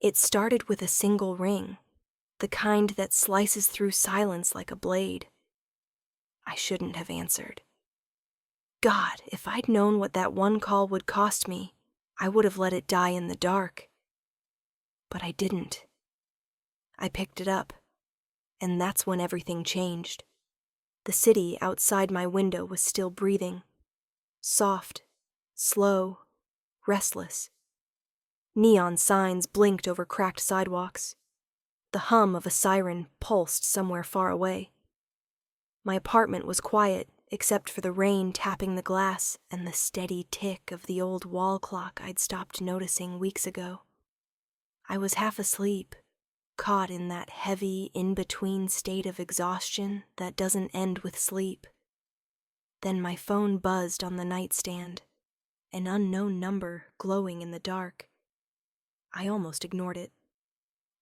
It started with a single ring, the kind that slices through silence like a blade. I shouldn't have answered. God, if I'd known what that one call would cost me, I would have let it die in the dark. But I didn't. I picked it up, and that's when everything changed. The city outside my window was still breathing. Soft, slow, restless. Neon signs blinked over cracked sidewalks. The hum of a siren pulsed somewhere far away. My apartment was quiet, except for the rain tapping the glass and the steady tick of the old wall clock I'd stopped noticing weeks ago. I was half asleep, caught in that heavy, in-between state of exhaustion that doesn't end with sleep. Then my phone buzzed on the nightstand, an unknown number glowing in the dark. I almost ignored it.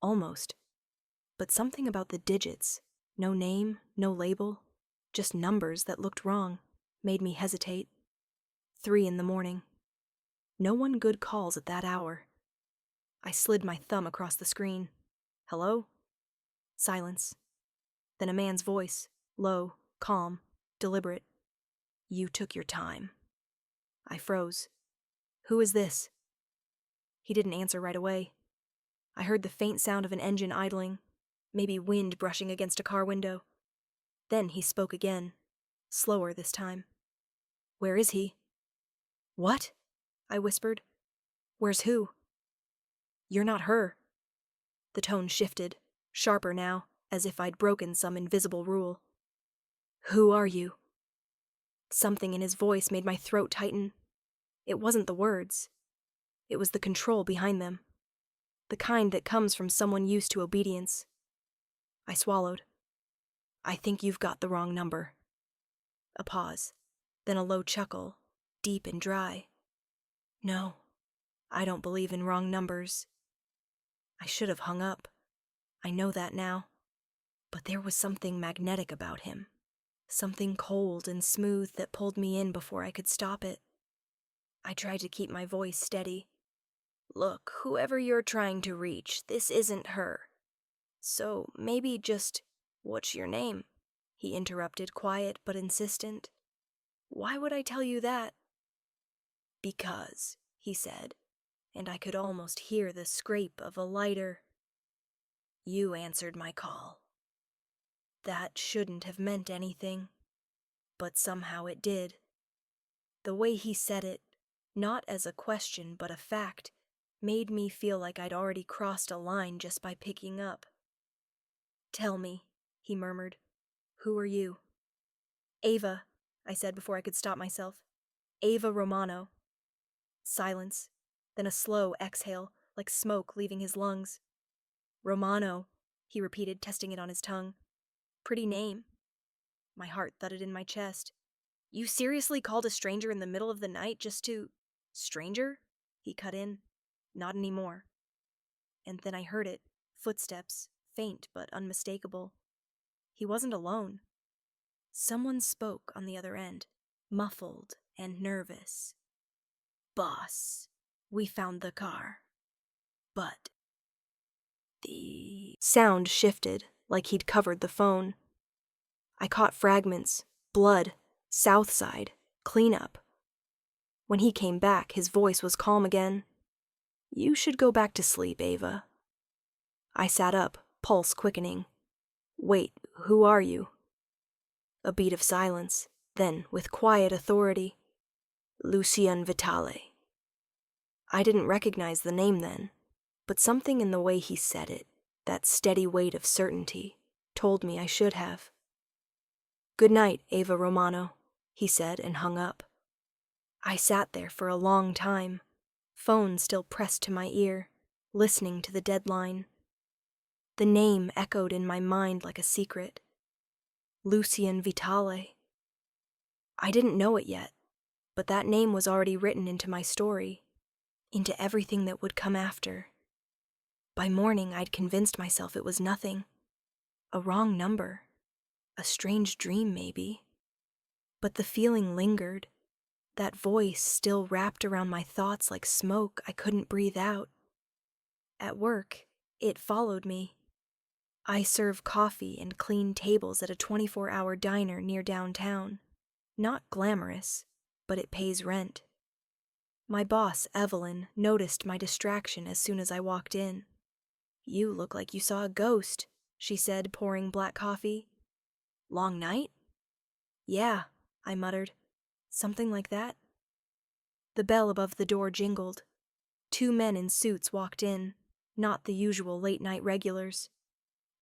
Almost. But something about the digits, no name, no label, just numbers that looked wrong, made me hesitate. 3 a.m. No one good calls at that hour. I slid my thumb across the screen. Hello? Silence. Then a man's voice, low, calm, deliberate. You took your time. I froze. Who is this? He didn't answer right away. I heard the faint sound of an engine idling, maybe wind brushing against a car window. Then he spoke again, slower this time. Where is he? What? I whispered. Where's who? You're not her. The tone shifted, sharper now, as if I'd broken some invisible rule. Who are you? Something in his voice made my throat tighten. It wasn't the words. It was the control behind them. The kind that comes from someone used to obedience. I swallowed. I think you've got the wrong number. A pause, then a low chuckle, deep and dry. No, I don't believe in wrong numbers. I should have hung up. I know that now. But there was something magnetic about him. Something cold and smooth that pulled me in before I could stop it. I tried to keep my voice steady. Look, whoever you're trying to reach, this isn't her. So maybe just, what's your name? He interrupted, quiet but insistent. Why would I tell you that? Because, he said, and I could almost hear the scrape of a lighter. You answered my call. That shouldn't have meant anything, but somehow it did. The way he said it, not as a question but a fact, made me feel like I'd already crossed a line just by picking up. Tell me, he murmured. Who are you? Ava, I said before I could stop myself. Ava Romano. Silence, then a slow exhale, like smoke leaving his lungs. Romano, he repeated, testing it on his tongue. Pretty name. My heart thudded in my chest. You seriously called a stranger in the middle of the night just to... Stranger? He cut in. Not anymore. And then I heard it. Footsteps, faint but unmistakable. He wasn't alone. Someone spoke on the other end, muffled and nervous. Boss, we found the car. But... The sound shifted, like he'd covered the phone. I caught fragments, blood, south side, cleanup. When he came back, his voice was calm again. You should go back to sleep, Ava. I sat up, pulse quickening. Wait, who are you? A beat of silence, then, with quiet authority, Lucian Vitale. I didn't recognize the name then, but something in the way he said it, that steady weight of certainty, told me I should have. Good night, Ava Romano, he said and hung up. I sat there for a long time, phone still pressed to my ear, listening to the deadline. The name echoed in my mind like a secret. Lucian Vitale. I didn't know it yet, but that name was already written into my story, into everything that would come after. By morning, I'd convinced myself it was nothing. A wrong number. A strange dream, maybe. But the feeling lingered. That voice still wrapped around my thoughts like smoke I couldn't breathe out. At work, it followed me. I serve coffee and clean tables at a 24-hour diner near downtown. Not glamorous, but it pays rent. My boss, Evelyn, noticed my distraction as soon as I walked in. "You look like you saw a ghost," she said, pouring black coffee. "Long night?" "Yeah," I muttered. "Something like that." The bell above the door jingled. 2 men in suits walked in, not the usual late-night regulars.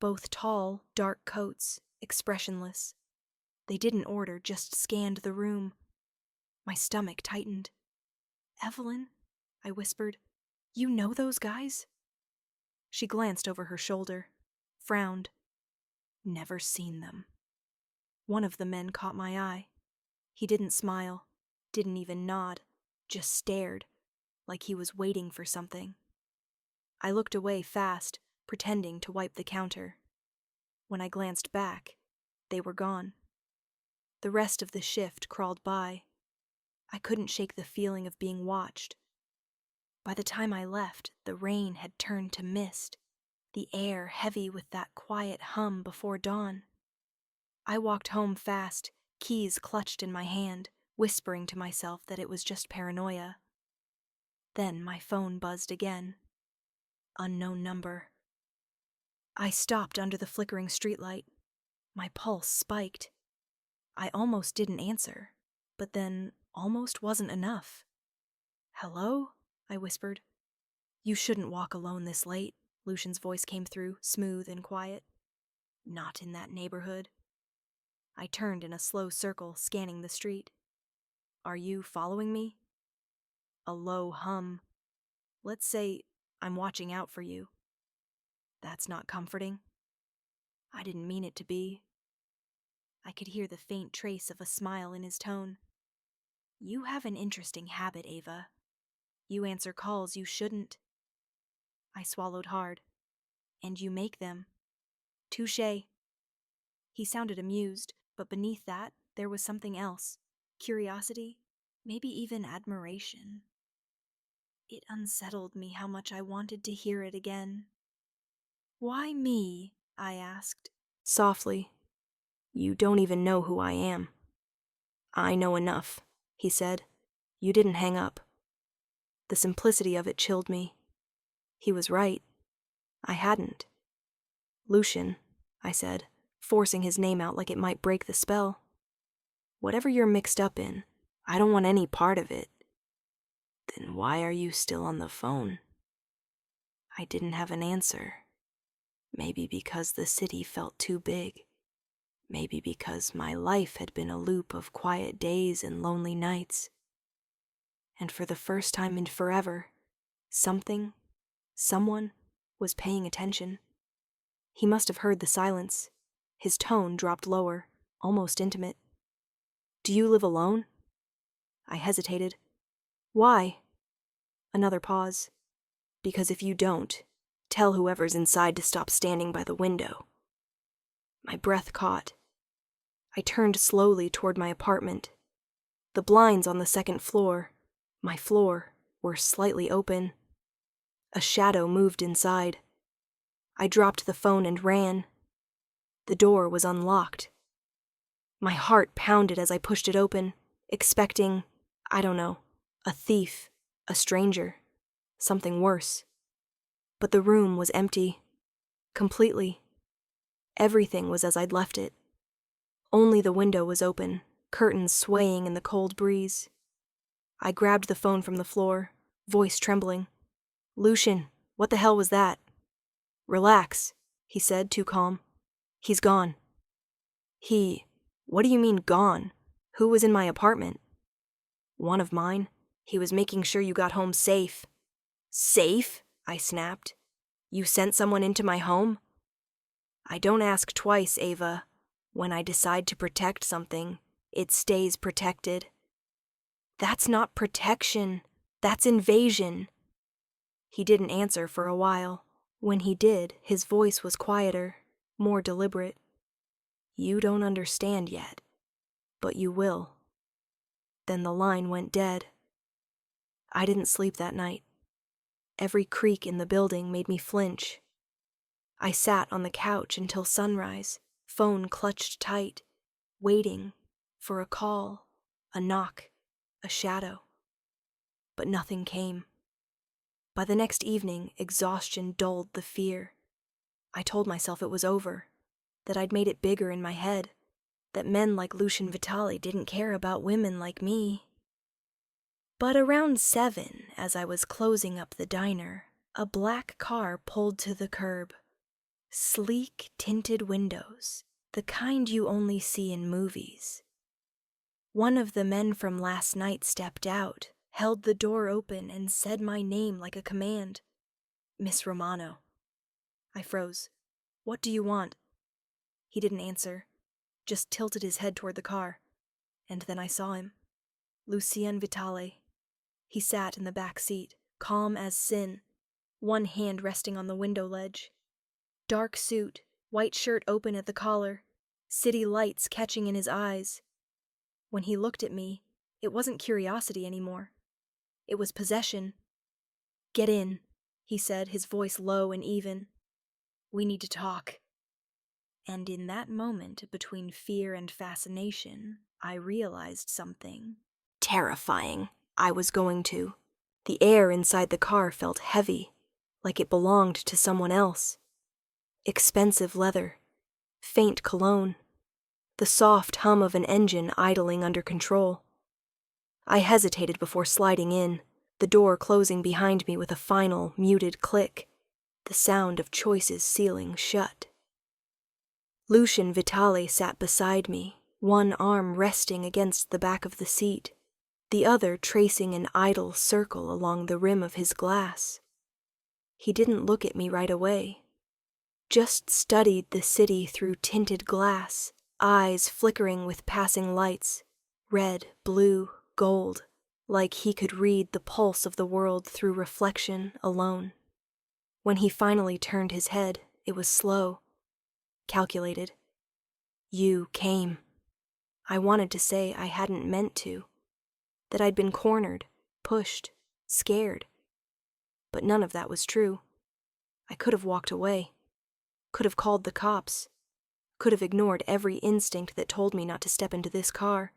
Both tall, dark coats, expressionless. They didn't order, just scanned the room. My stomach tightened. "Evelyn," I whispered, "you know those guys?" She glanced over her shoulder, frowned. "Never seen them." One of the men caught my eye. He didn't smile, didn't even nod, just stared, like he was waiting for something. I looked away fast, pretending to wipe the counter. When I glanced back, they were gone. The rest of the shift crawled by. I couldn't shake the feeling of being watched. By the time I left, the rain had turned to mist, the air heavy with that quiet hum before dawn. I walked home fast, keys clutched in my hand, whispering to myself that it was just paranoia. Then my phone buzzed again. Unknown number. I stopped under the flickering streetlight. My pulse spiked. I almost didn't answer, but then almost wasn't enough. "Hello?" I whispered. "You shouldn't walk alone this late," Lucian's voice came through, smooth and quiet. "Not in that neighborhood." I turned in a slow circle, scanning the street. "Are you following me?" A low hum. "Let's say I'm watching out for you." That's not comforting. I didn't mean it to be. I could hear the faint trace of a smile in his tone. "You have an interesting habit, Ava. You answer calls you shouldn't." I swallowed hard. "And you make them." "Touché." He sounded amused, but beneath that, there was something else. Curiosity, maybe even admiration. It unsettled me how much I wanted to hear it again. "Why me?" I asked, softly. "You don't even know who I am." "I know enough," he said. "You didn't hang up." The simplicity of it chilled me. He was right. I hadn't. "Lucian," I said, forcing his name out like it might break the spell. "Whatever you're mixed up in, I don't want any part of it." "Then why are you still on the phone?" I didn't have an answer. Maybe because the city felt too big. Maybe because my life had been a loop of quiet days and lonely nights. And for the first time in forever, someone was paying attention. He must have heard the silence. His tone dropped lower, almost intimate. "Do you live alone?" I hesitated. "Why?" Another pause. "Because if you don't, tell whoever's inside to stop standing by the window." My breath caught. I turned slowly toward my apartment. The blinds on the second floor, my floor, were slightly open. A shadow moved inside. I dropped the phone and ran. The door was unlocked. My heart pounded as I pushed it open, expecting, I don't know, a thief, a stranger, something worse. But the room was empty. Completely. Everything was as I'd left it. Only the window was open, curtains swaying in the cold breeze. I grabbed the phone from the floor, voice trembling. "Lucian, what the hell was that?" "Relax," he said, too calm. "He's gone." What do you mean gone? Who was in my apartment?" "One of mine. He was making sure you got home safe." "Safe?" I snapped. "You sent someone into my home?" "I don't ask twice, Ava. When I decide to protect something, it stays protected." "That's not protection. That's invasion." He didn't answer for a while. When he did, his voice was quieter, more deliberate. "You don't understand yet, but you will." Then the line went dead. I didn't sleep that night. Every creak in the building made me flinch. I sat on the couch until sunrise, phone clutched tight, waiting for a call, a knock, a shadow. But nothing came. By the next evening, exhaustion dulled the fear. I told myself it was over, that I'd made it bigger in my head, that men like Lucian Vitale didn't care about women like me. But around 7, as I was closing up the diner, a black car pulled to the curb. Sleek, tinted windows, the kind you only see in movies. One of the men from last night stepped out, held the door open, and said my name like a command. Miss Romano. I froze. What do you want? He didn't answer, just tilted his head toward the car. And then I saw him. Lucian Vitale. He sat in the back seat, calm as sin, one hand resting on the window ledge. Dark suit, white shirt open at the collar, city lights catching in his eyes. When he looked at me, it wasn't curiosity anymore. It was possession. Get in, he said, his voice low and even. We need to talk. And in that moment between fear and fascination, I realized something. Terrifying. I was going to. The air inside the car felt heavy, like it belonged to someone else. Expensive leather, faint cologne, the soft hum of an engine idling under control. I hesitated before sliding in, the door closing behind me with a final, muted click, the sound of choices sealing shut. Lucian Vitale sat beside me, one arm resting against the back of the seat, the other tracing an idle circle along the rim of his glass. He didn't look at me right away. Just studied the city through tinted glass, eyes flickering with passing lights, red, blue, gold, like he could read the pulse of the world through reflection alone. When he finally turned his head, it was slow, calculated. You came. I wanted to say I hadn't meant to, that I'd been cornered, pushed, scared. But none of that was true. I could have walked away. Could have called the cops, could have ignored every instinct that told me not to step into this car.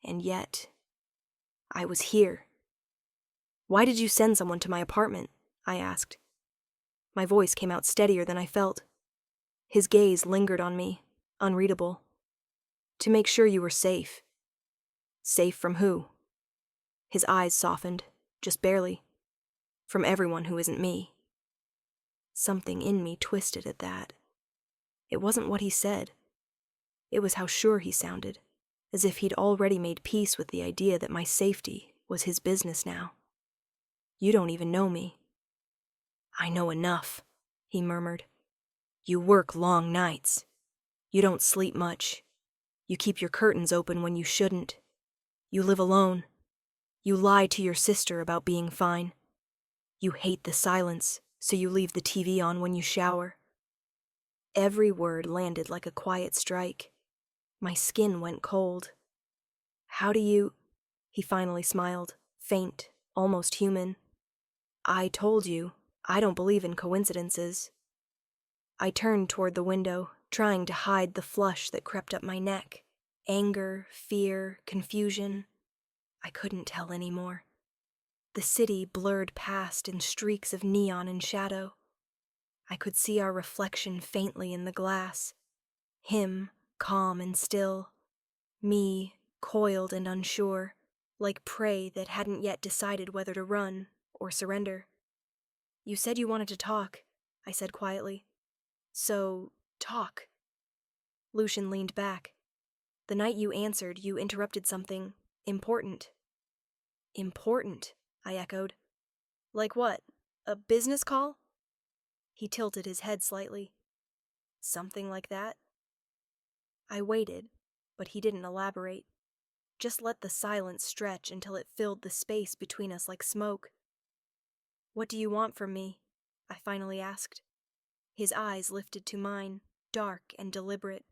And yet, I was here. Why did you send someone to my apartment? I asked. My voice came out steadier than I felt. His gaze lingered on me, unreadable. To make sure you were safe. Safe from who? His eyes softened, just barely. From everyone who isn't me. Something in me twisted at that. It wasn't what he said. It was how sure he sounded, as if he'd already made peace with the idea that my safety was his business now. You don't even know me. I know enough, he murmured. You work long nights. You don't sleep much. You keep your curtains open when you shouldn't. You live alone. You lie to your sister about being fine. You hate the silence, so you leave the TV on when you shower. Every word landed like a quiet strike. My skin went cold. How do you... He finally smiled, faint, almost human. I told you, I don't believe in coincidences. I turned toward the window, trying to hide the flush that crept up my neck. Anger, fear, confusion. I couldn't tell anymore. The city blurred past in streaks of neon and shadow. I could see our reflection faintly in the glass. Him, calm and still. Me, coiled and unsure, like prey that hadn't yet decided whether to run or surrender. You said you wanted to talk, I said quietly. So, talk. Lucian leaned back. The night you answered, you interrupted something important. Important, I echoed. Like what? A business call? He tilted his head slightly. Something like that? I waited, but he didn't elaborate. Just let the silence stretch until it filled the space between us like smoke. What do you want from me? I finally asked. His eyes lifted to mine, dark and deliberate.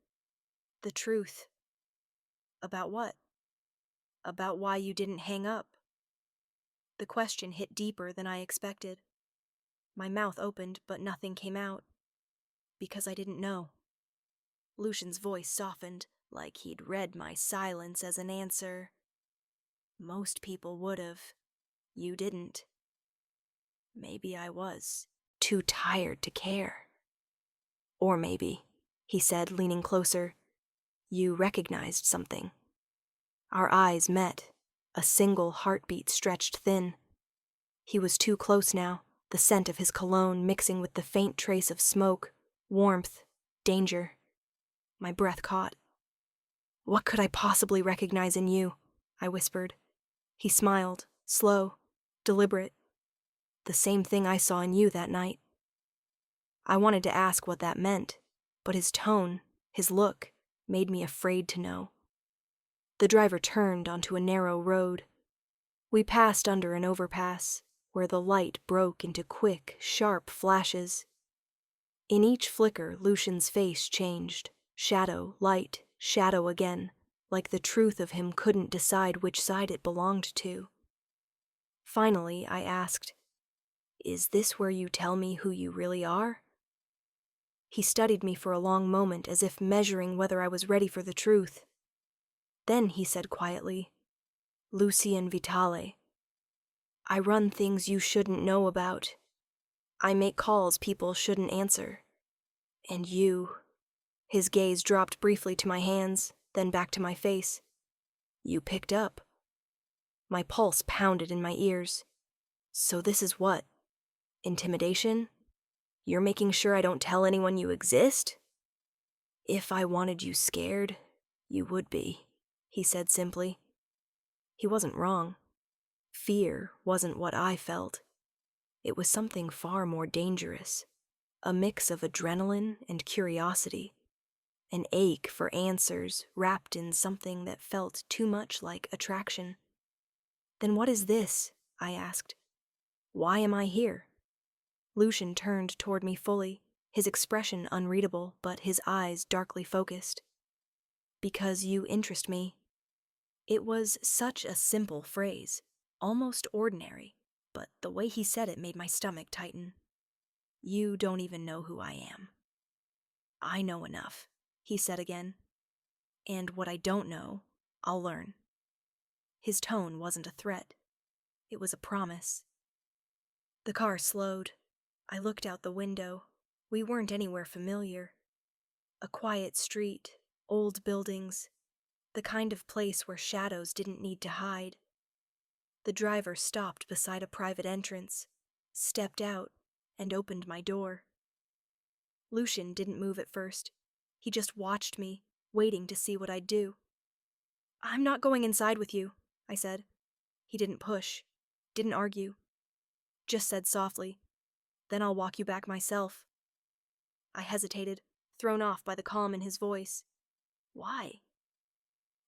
The truth. About what? About why you didn't hang up. The question hit deeper than I expected. My mouth opened, but nothing came out. Because I didn't know. Lucian's voice softened, like he'd read my silence as an answer. Most people would've. You didn't. Maybe I was too tired to care. Or maybe, he said, leaning closer, you recognized something. Our eyes met. A single heartbeat stretched thin. He was too close now, the scent of his cologne mixing with the faint trace of smoke, warmth, danger. My breath caught. What could I possibly recognize in you? I whispered. He smiled, slow, deliberate. The same thing I saw in you that night. I wanted to ask what that meant, but his tone, his look, made me afraid to know. The driver turned onto a narrow road. We passed under an overpass, where the light broke into quick, sharp flashes. In each flicker, Lucian's face changed. Shadow, light, shadow again, like the truth of him couldn't decide which side it belonged to. Finally, I asked, Is this where you tell me who you really are? He studied me for a long moment as if measuring whether I was ready for the truth. Then he said quietly, Lucian Vitale. I run things you shouldn't know about. I make calls people shouldn't answer. And you... His gaze dropped briefly to my hands, then back to my face. You picked up. My pulse pounded in my ears. So this is what? Intimidation? You're making sure I don't tell anyone you exist? If I wanted you scared, you would be, he said simply. He wasn't wrong. Fear wasn't what I felt. It was something far more dangerous. A mix of adrenaline and curiosity. An ache for answers wrapped in something that felt too much like attraction. Then what is this? I asked. Why am I here? Lucian turned toward me fully, his expression unreadable, but his eyes darkly focused. Because you interest me. It was such a simple phrase, almost ordinary, but the way he said it made my stomach tighten. You don't even know who I am. I know enough, he said again. And what I don't know, I'll learn. His tone wasn't a threat. It was a promise. The car slowed. I looked out the window. We weren't anywhere familiar. A quiet street, old buildings, the kind of place where shadows didn't need to hide. The driver stopped beside a private entrance, stepped out, and opened my door. Lucian didn't move at first. He just watched me, waiting to see what I'd do. I'm not going inside with you, I said. He didn't push, didn't argue, just said softly, then I'll walk you back myself. I hesitated, thrown off by the calm in his voice. Why?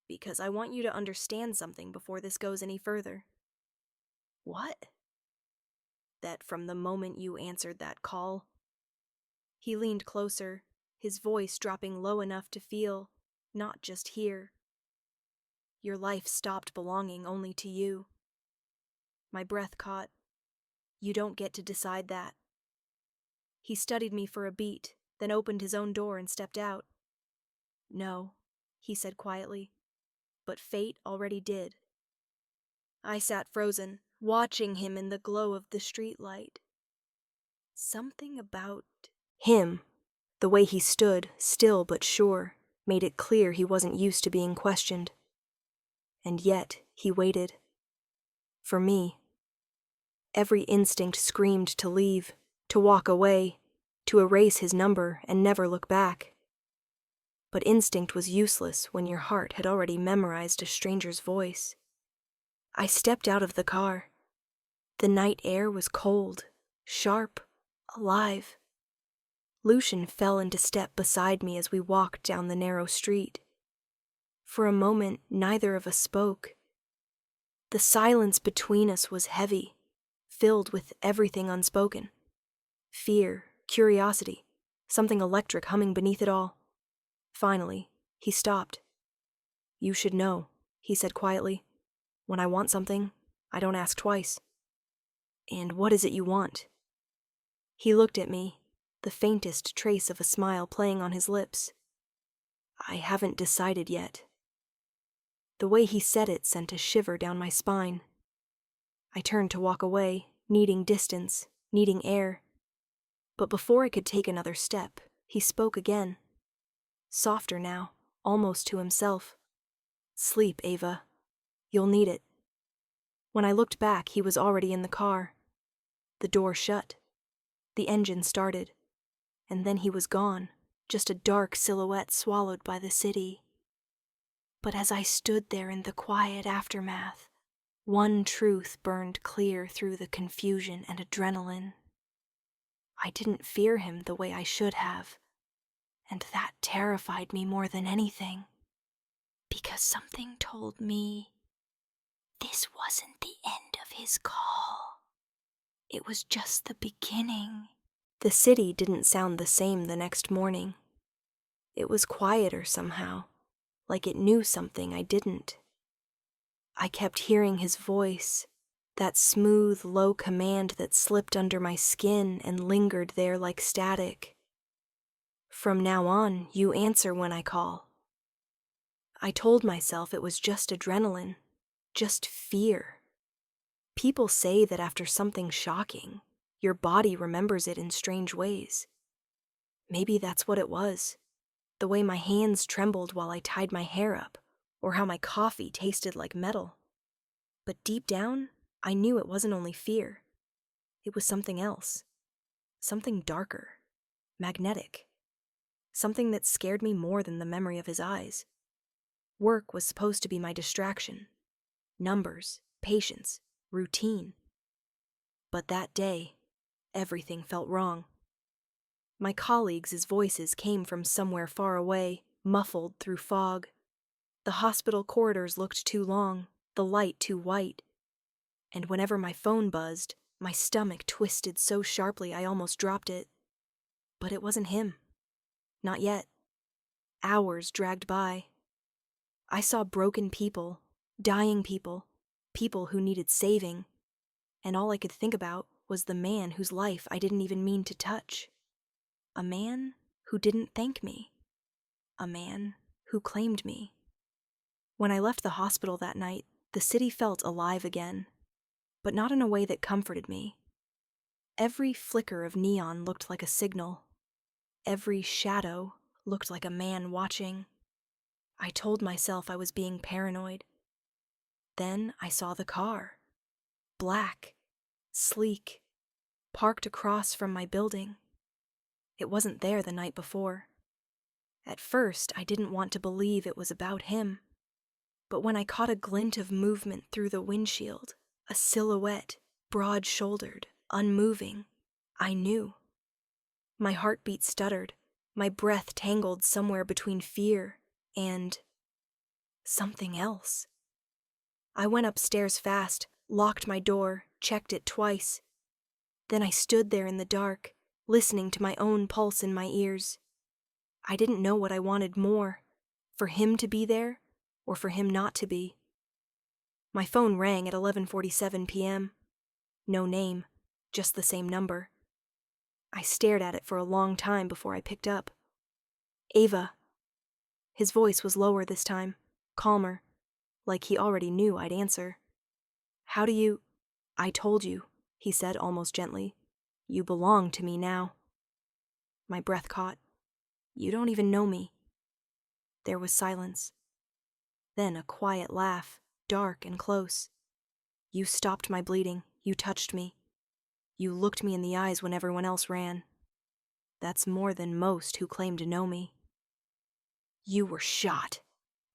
Because I want you to understand something before this goes any further. What? That from the moment you answered that call... He leaned closer, his voice dropping low enough to feel, not just hear. Your life stopped belonging only to you. My breath caught. You don't get to decide that. He studied me for a beat, then opened his own door and stepped out. No, he said quietly, but fate already did. I sat frozen, watching him in the glow of the streetlight. Something about him, the way he stood, still but sure, made it clear he wasn't used to being questioned. And yet, he waited. For me. Every instinct screamed to leave, to walk away, to erase his number and never look back. But instinct was useless when your heart had already memorized a stranger's voice. I stepped out of the car. The night air was cold, sharp, alive. Lucian fell into step beside me as we walked down the narrow street. For a moment, neither of us spoke. The silence between us was heavy, filled with everything unspoken. Fear, curiosity, something electric humming beneath it all. Finally, he stopped. You should know, he said quietly. When I want something, I don't ask twice. And what is it you want?" He looked at me, the faintest trace of a smile playing on his lips. "I haven't decided yet." The way he said it sent a shiver down my spine. I turned to walk away, needing distance, needing air. But before I could take another step, he spoke again. Softer now, almost to himself. "Sleep, Ava. You'll need it." When I looked back, he was already in the car. The door shut. The engine started. And then he was gone, just a dark silhouette swallowed by the city. But as I stood there in the quiet aftermath, one truth burned clear through the confusion and adrenaline. I didn't fear him the way I should have, and that terrified me more than anything, because something told me this wasn't the end of his call. It was just the beginning. The city didn't sound the same the next morning. It was quieter somehow, like it knew something I didn't. I kept hearing his voice, that smooth, low command that slipped under my skin and lingered there like static. "From now on, you answer when I call." I told myself it was just adrenaline, just fear. People say that after something shocking, your body remembers it in strange ways. Maybe that's what it was. The way my hands trembled while I tied my hair up, or how my coffee tasted like metal. But deep down, I knew it wasn't only fear. It was something else. Something darker. Magnetic. Something that scared me more than the memory of his eyes. Work was supposed to be my distraction. Numbers, patience, routine. But that day, everything felt wrong. My colleagues' voices came from somewhere far away, muffled through fog. The hospital corridors looked too long, the light too white. And whenever my phone buzzed, my stomach twisted so sharply I almost dropped it. But it wasn't him. Not yet. Hours dragged by. I saw broken people, dying people, people who needed saving. And all I could think about was the man whose life I didn't even mean to touch. A man who didn't thank me. A man who claimed me. When I left the hospital that night, the city felt alive again, but not in a way that comforted me. Every flicker of neon looked like a signal. Every shadow looked like a man watching. I told myself I was being paranoid. Then I saw the car. Black, sleek, parked across from my building. It wasn't there the night before. At first, I didn't want to believe it was about him. But when I caught a glint of movement through the windshield, a silhouette, broad-shouldered, unmoving, I knew. My heartbeat stuttered, my breath tangled somewhere between fear and something else. I went upstairs fast, locked my door, checked it twice. Then I stood there in the dark, listening to my own pulse in my ears. I didn't know what I wanted more, for him to be there or for him not to be. My phone rang at 11:47 p.m. No name, just the same number. I stared at it for a long time before I picked up. "Ava." His voice was lower this time, calmer, like he already knew I'd answer. "How do you—" "I told you," he said almost gently. "You belong to me now." My breath caught. "You don't even know me." There was silence. Then a quiet laugh, dark and close. "You stopped my bleeding. You touched me. You looked me in the eyes when everyone else ran. That's more than most who claim to know me." "You were shot,"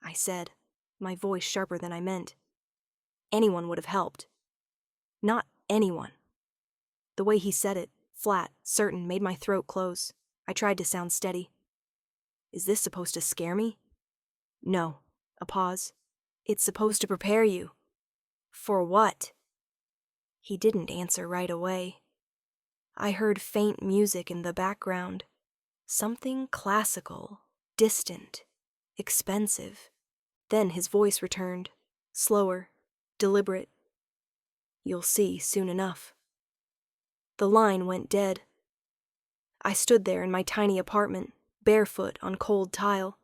I said, my voice sharper than I meant. "Anyone would have helped." "Not anyone." The way he said it, flat, certain, made my throat close. I tried to sound steady. "Is this supposed to scare me?" "No." A pause. "It's supposed to prepare you." "For what?" He didn't answer right away. I heard faint music in the background. Something classical, distant, expensive. Then his voice returned, slower, deliberate. "You'll see soon enough." The line went dead. I stood there in my tiny apartment, barefoot on cold tile,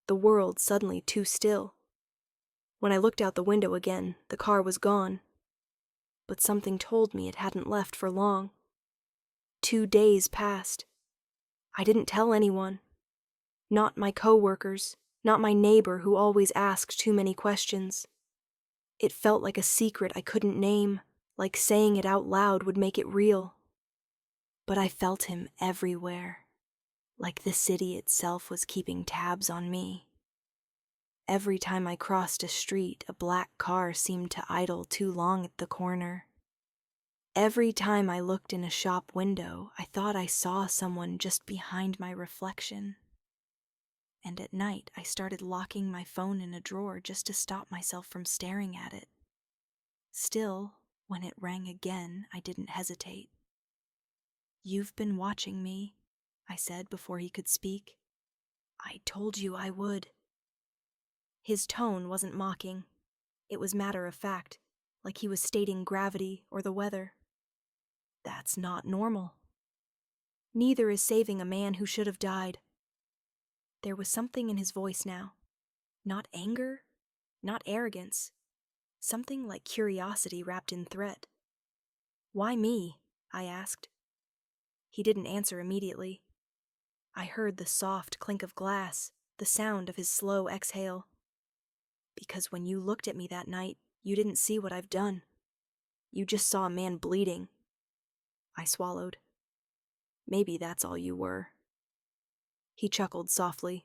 the world suddenly too still. When I looked out the window again, the car was gone. But something told me it hadn't left for long. 2 days passed. I didn't tell anyone. Not my coworkers, not my neighbor who always asked too many questions. It felt like a secret I couldn't name, like saying it out loud would make it real. But I felt him everywhere, like the city itself was keeping tabs on me. Every time I crossed a street, a black car seemed to idle too long at the corner. Every time I looked in a shop window, I thought I saw someone just behind my reflection. And at night, I started locking my phone in a drawer just to stop myself from staring at it. Still, when it rang again, I didn't hesitate. "You've been watching me," I said before he could speak. "I told you I would." His tone wasn't mocking. It was matter of fact, like he was stating gravity or the weather. That's not normal. Neither is saving a man who should have died. There was something in his voice now. Not anger, not arrogance. Something like curiosity wrapped in threat. "Why me?" I asked. He didn't answer immediately. I heard the soft clink of glass, the sound of his slow exhale. "Because when you looked at me that night, you didn't see what I've done. You just saw a man bleeding." I swallowed. "Maybe that's all you were." He chuckled softly.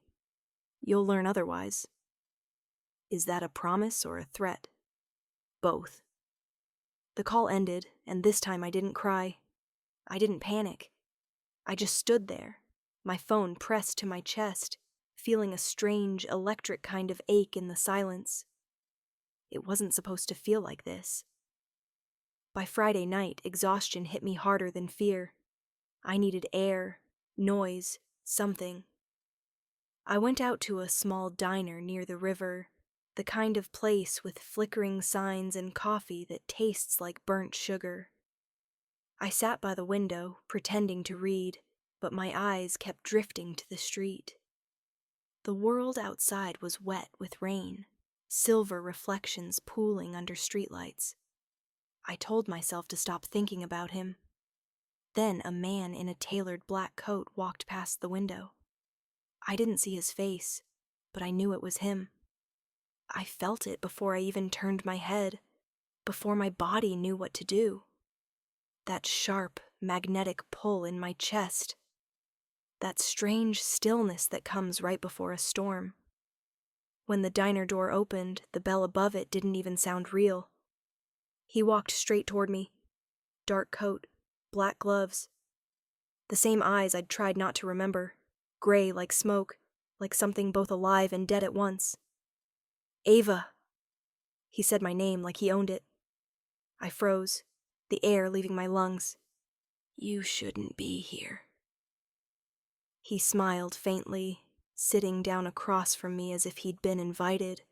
"You'll learn otherwise." Is that a promise or a threat? Both. The call ended, and this time I didn't cry. I didn't panic. I just stood there, my phone pressed to my chest, feeling a strange, electric kind of ache in the silence. It wasn't supposed to feel like this. By Friday night, exhaustion hit me harder than fear. I needed air, noise, something. I went out to a small diner near the river, the kind of place with flickering signs and coffee that tastes like burnt sugar. I sat by the window, pretending to read, but my eyes kept drifting to the street. The world outside was wet with rain, silver reflections pooling under streetlights. I told myself to stop thinking about him. Then a man in a tailored black coat walked past the window. I didn't see his face, but I knew it was him. I felt it before I even turned my head, before my body knew what to do. That sharp, magnetic pull in my chest. That strange stillness that comes right before a storm. When the diner door opened, the bell above it didn't even sound real. He walked straight toward me. Dark coat, black gloves. The same eyes I'd tried not to remember, gray like smoke, like something both alive and dead at once. "Ava." He said my name like he owned it. I froze, the air leaving my lungs. "You shouldn't be here." He smiled faintly, sitting down across from me as if he'd been invited.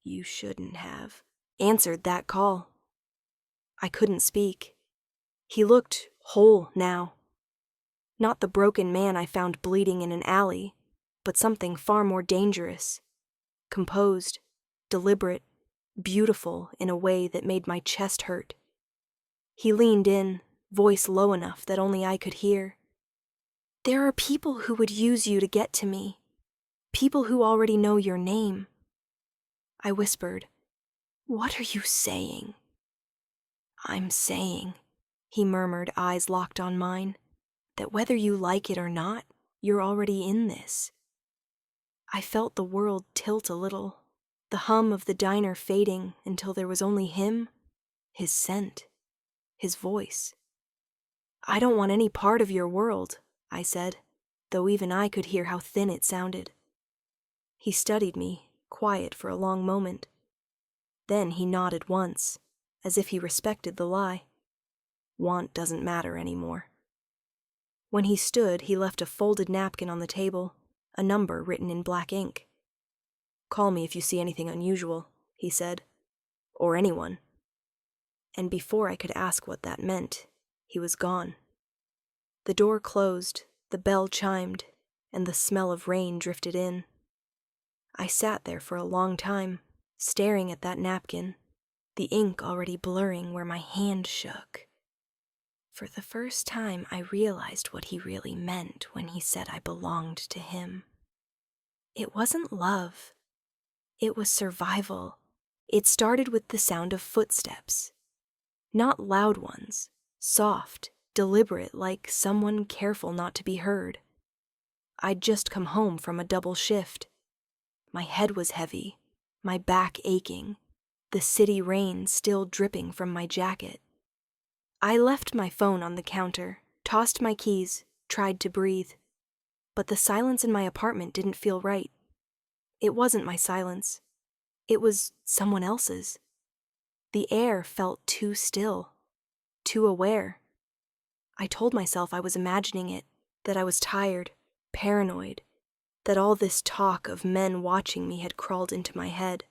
"You shouldn't have answered that call." I couldn't speak. He looked whole now. Not the broken man I found bleeding in an alley, but something far more dangerous. Composed, deliberate, beautiful in a way that made my chest hurt. He leaned in, voice low enough that only I could hear. "There are people who would use you to get to me. People who already know your name." I whispered, "What are you saying?" "I'm saying," he murmured, eyes locked on mine, "that whether you like it or not, you're already in this." I felt the world tilt a little, the hum of the diner fading until there was only him, his scent, his voice. "I don't want any part of your world," I said, though even I could hear how thin it sounded. He studied me, quiet for a long moment. Then he nodded once, as if he respected the lie. Want doesn't matter anymore. When he stood, he left a folded napkin on the table, a number written in black ink. "Call me if you see anything unusual," he said. "Or anyone." And before I could ask what that meant, He was gone. The door closed, the bell chimed, and the smell of rain drifted in. I sat there for a long time, staring at that napkin, the ink already blurring where my hand shook. For the first time, I realized what he really meant when he said I belonged to him. It wasn't love. It was survival. It started with the sound of footsteps. Not loud ones, soft, deliberate, like someone careful not to be heard. I'd just come home from a double shift. My head was heavy, my back aching, the city rain still dripping from my jacket. I left my phone on the counter, tossed my keys, tried to breathe. But the silence in my apartment didn't feel right. It wasn't my silence. It was someone else's. The air felt too still, too aware. I told myself I was imagining it, that I was tired, paranoid, that all this talk of men watching me had crawled into my head.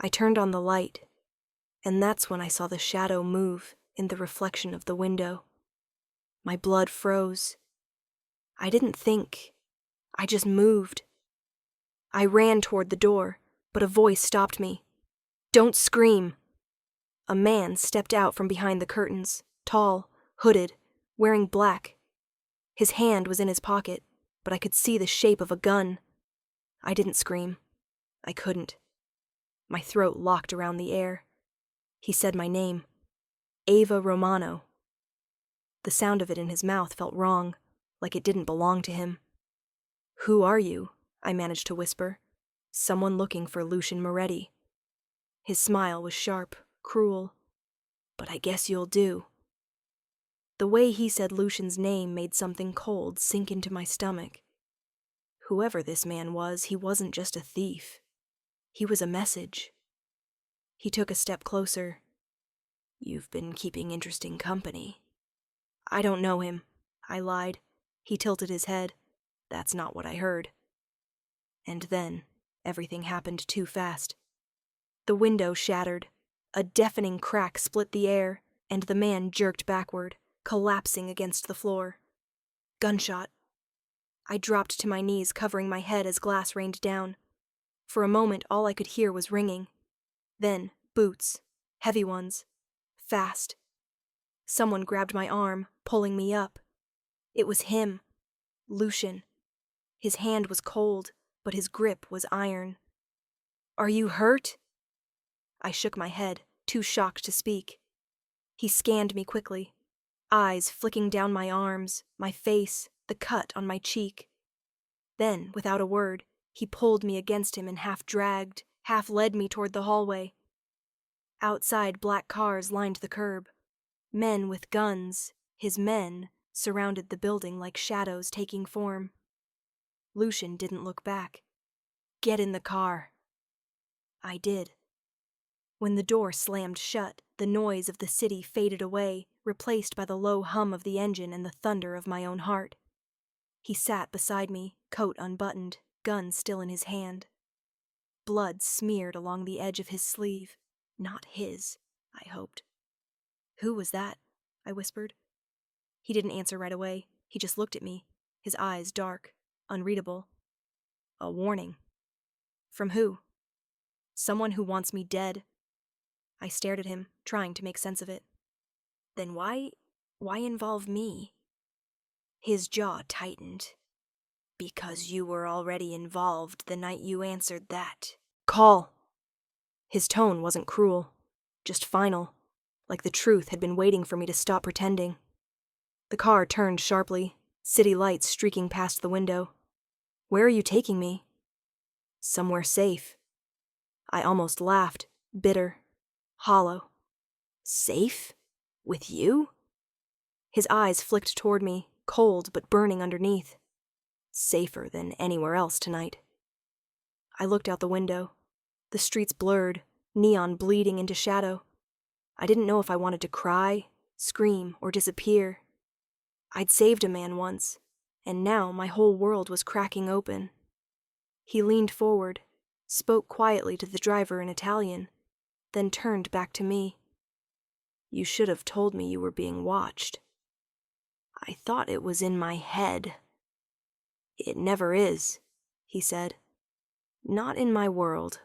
I turned on the light, and that's when I saw the shadow move in the reflection of the window. My blood froze. I didn't think. I just moved. I ran toward the door, but a voice stopped me. "Don't scream." A man stepped out from behind the curtains, tall, hooded, wearing black. His hand was in his pocket, but I could see the shape of a gun. I didn't scream. I couldn't. My throat locked around the air. He said my name. Ava Romano. The sound of it in his mouth felt wrong, like it didn't belong to him. "Who are you?" I managed to whisper. "Someone looking for Lucian Moretti." His smile was sharp, cruel. "But I guess you'll do." The way he said Lucian's name made something cold sink into my stomach. Whoever this man was, he wasn't just a thief. He was a message. He took a step closer. "You've been keeping interesting company." "I don't know him," I lied. He tilted his head. "That's not what I heard." And then, everything happened too fast. The window shattered. A deafening crack split the air, and the man jerked backward, collapsing against the floor. Gunshot. I dropped to my knees, covering my head as glass rained down. For a moment, all I could hear was ringing. Then, boots. Heavy ones. Fast. Someone grabbed my arm, pulling me up. It was him. Lucian. His hand was cold, but his grip was iron. "Are you hurt?" I shook my head, too shocked to speak. He scanned me quickly, eyes flicking down my arms, my face, the cut on my cheek. Then, without a word, he pulled me against him and half dragged, half led me toward the hallway. Outside, black cars lined the curb. Men with guns, his men, surrounded the building like shadows taking form. Lucian didn't look back. "Get in the car." I did. When the door slammed shut, the noise of the city faded away, replaced by the low hum of the engine and the thunder of my own heart. He sat beside me, coat unbuttoned, gun still in his hand. Blood smeared along the edge of his sleeve. Not his, I hoped. "Who was that?" I whispered. He didn't answer right away. He just looked at me, his eyes dark, unreadable. "A warning." "From who?" "Someone who wants me dead." I stared at him, trying to make sense of it. "Then why involve me?" His jaw tightened. "Because you were already involved the night you answered that call." His tone wasn't cruel, just final, like the truth had been waiting for me to stop pretending. The car turned sharply, city lights streaking past the window. "Where are you taking me?" "Somewhere safe." I almost laughed, bitter, hollow. "Safe? With you?" His eyes flicked toward me, cold but burning underneath. "Safer than anywhere else tonight." I looked out the window. The streets blurred, neon bleeding into shadow. I didn't know if I wanted to cry, scream, or disappear. I'd saved a man once, and now my whole world was cracking open. He leaned forward, spoke quietly to the driver in Italian, then turned back to me. You should have told me you were being watched. I thought it was in my head. It never is, he said. Not in my world.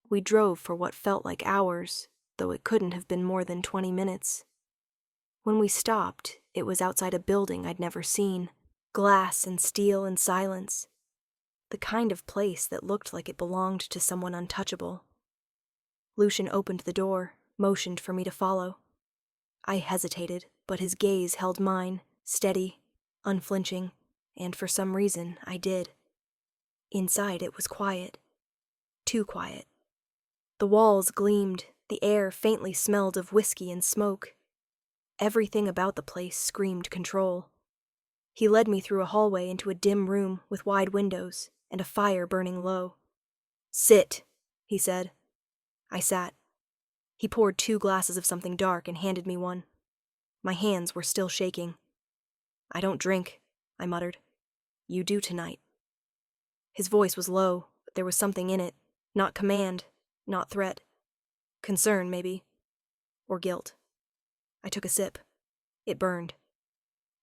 We drove for what felt like hours, though it couldn't have been more than 20 minutes. When we stopped, it was outside a building I'd never seen. Glass and steel and silence. The kind of place that looked like it belonged to someone untouchable. Lucian opened the door, motioned for me to follow. I hesitated, but his gaze held mine, steady, unflinching, and for some reason I did. Inside it was quiet. Too quiet. The walls gleamed, the air faintly smelled of whiskey and smoke. Everything about the place screamed control. He led me through a hallway into a dim room with wide windows and a fire burning low. "Sit," he said. I sat. He poured 2 glasses of something dark and handed me one. My hands were still shaking. "I don't drink," I muttered. "You do tonight." His voice was low, but there was something in it. Not command, not threat. Concern, maybe. Or guilt. I took a sip. It burned.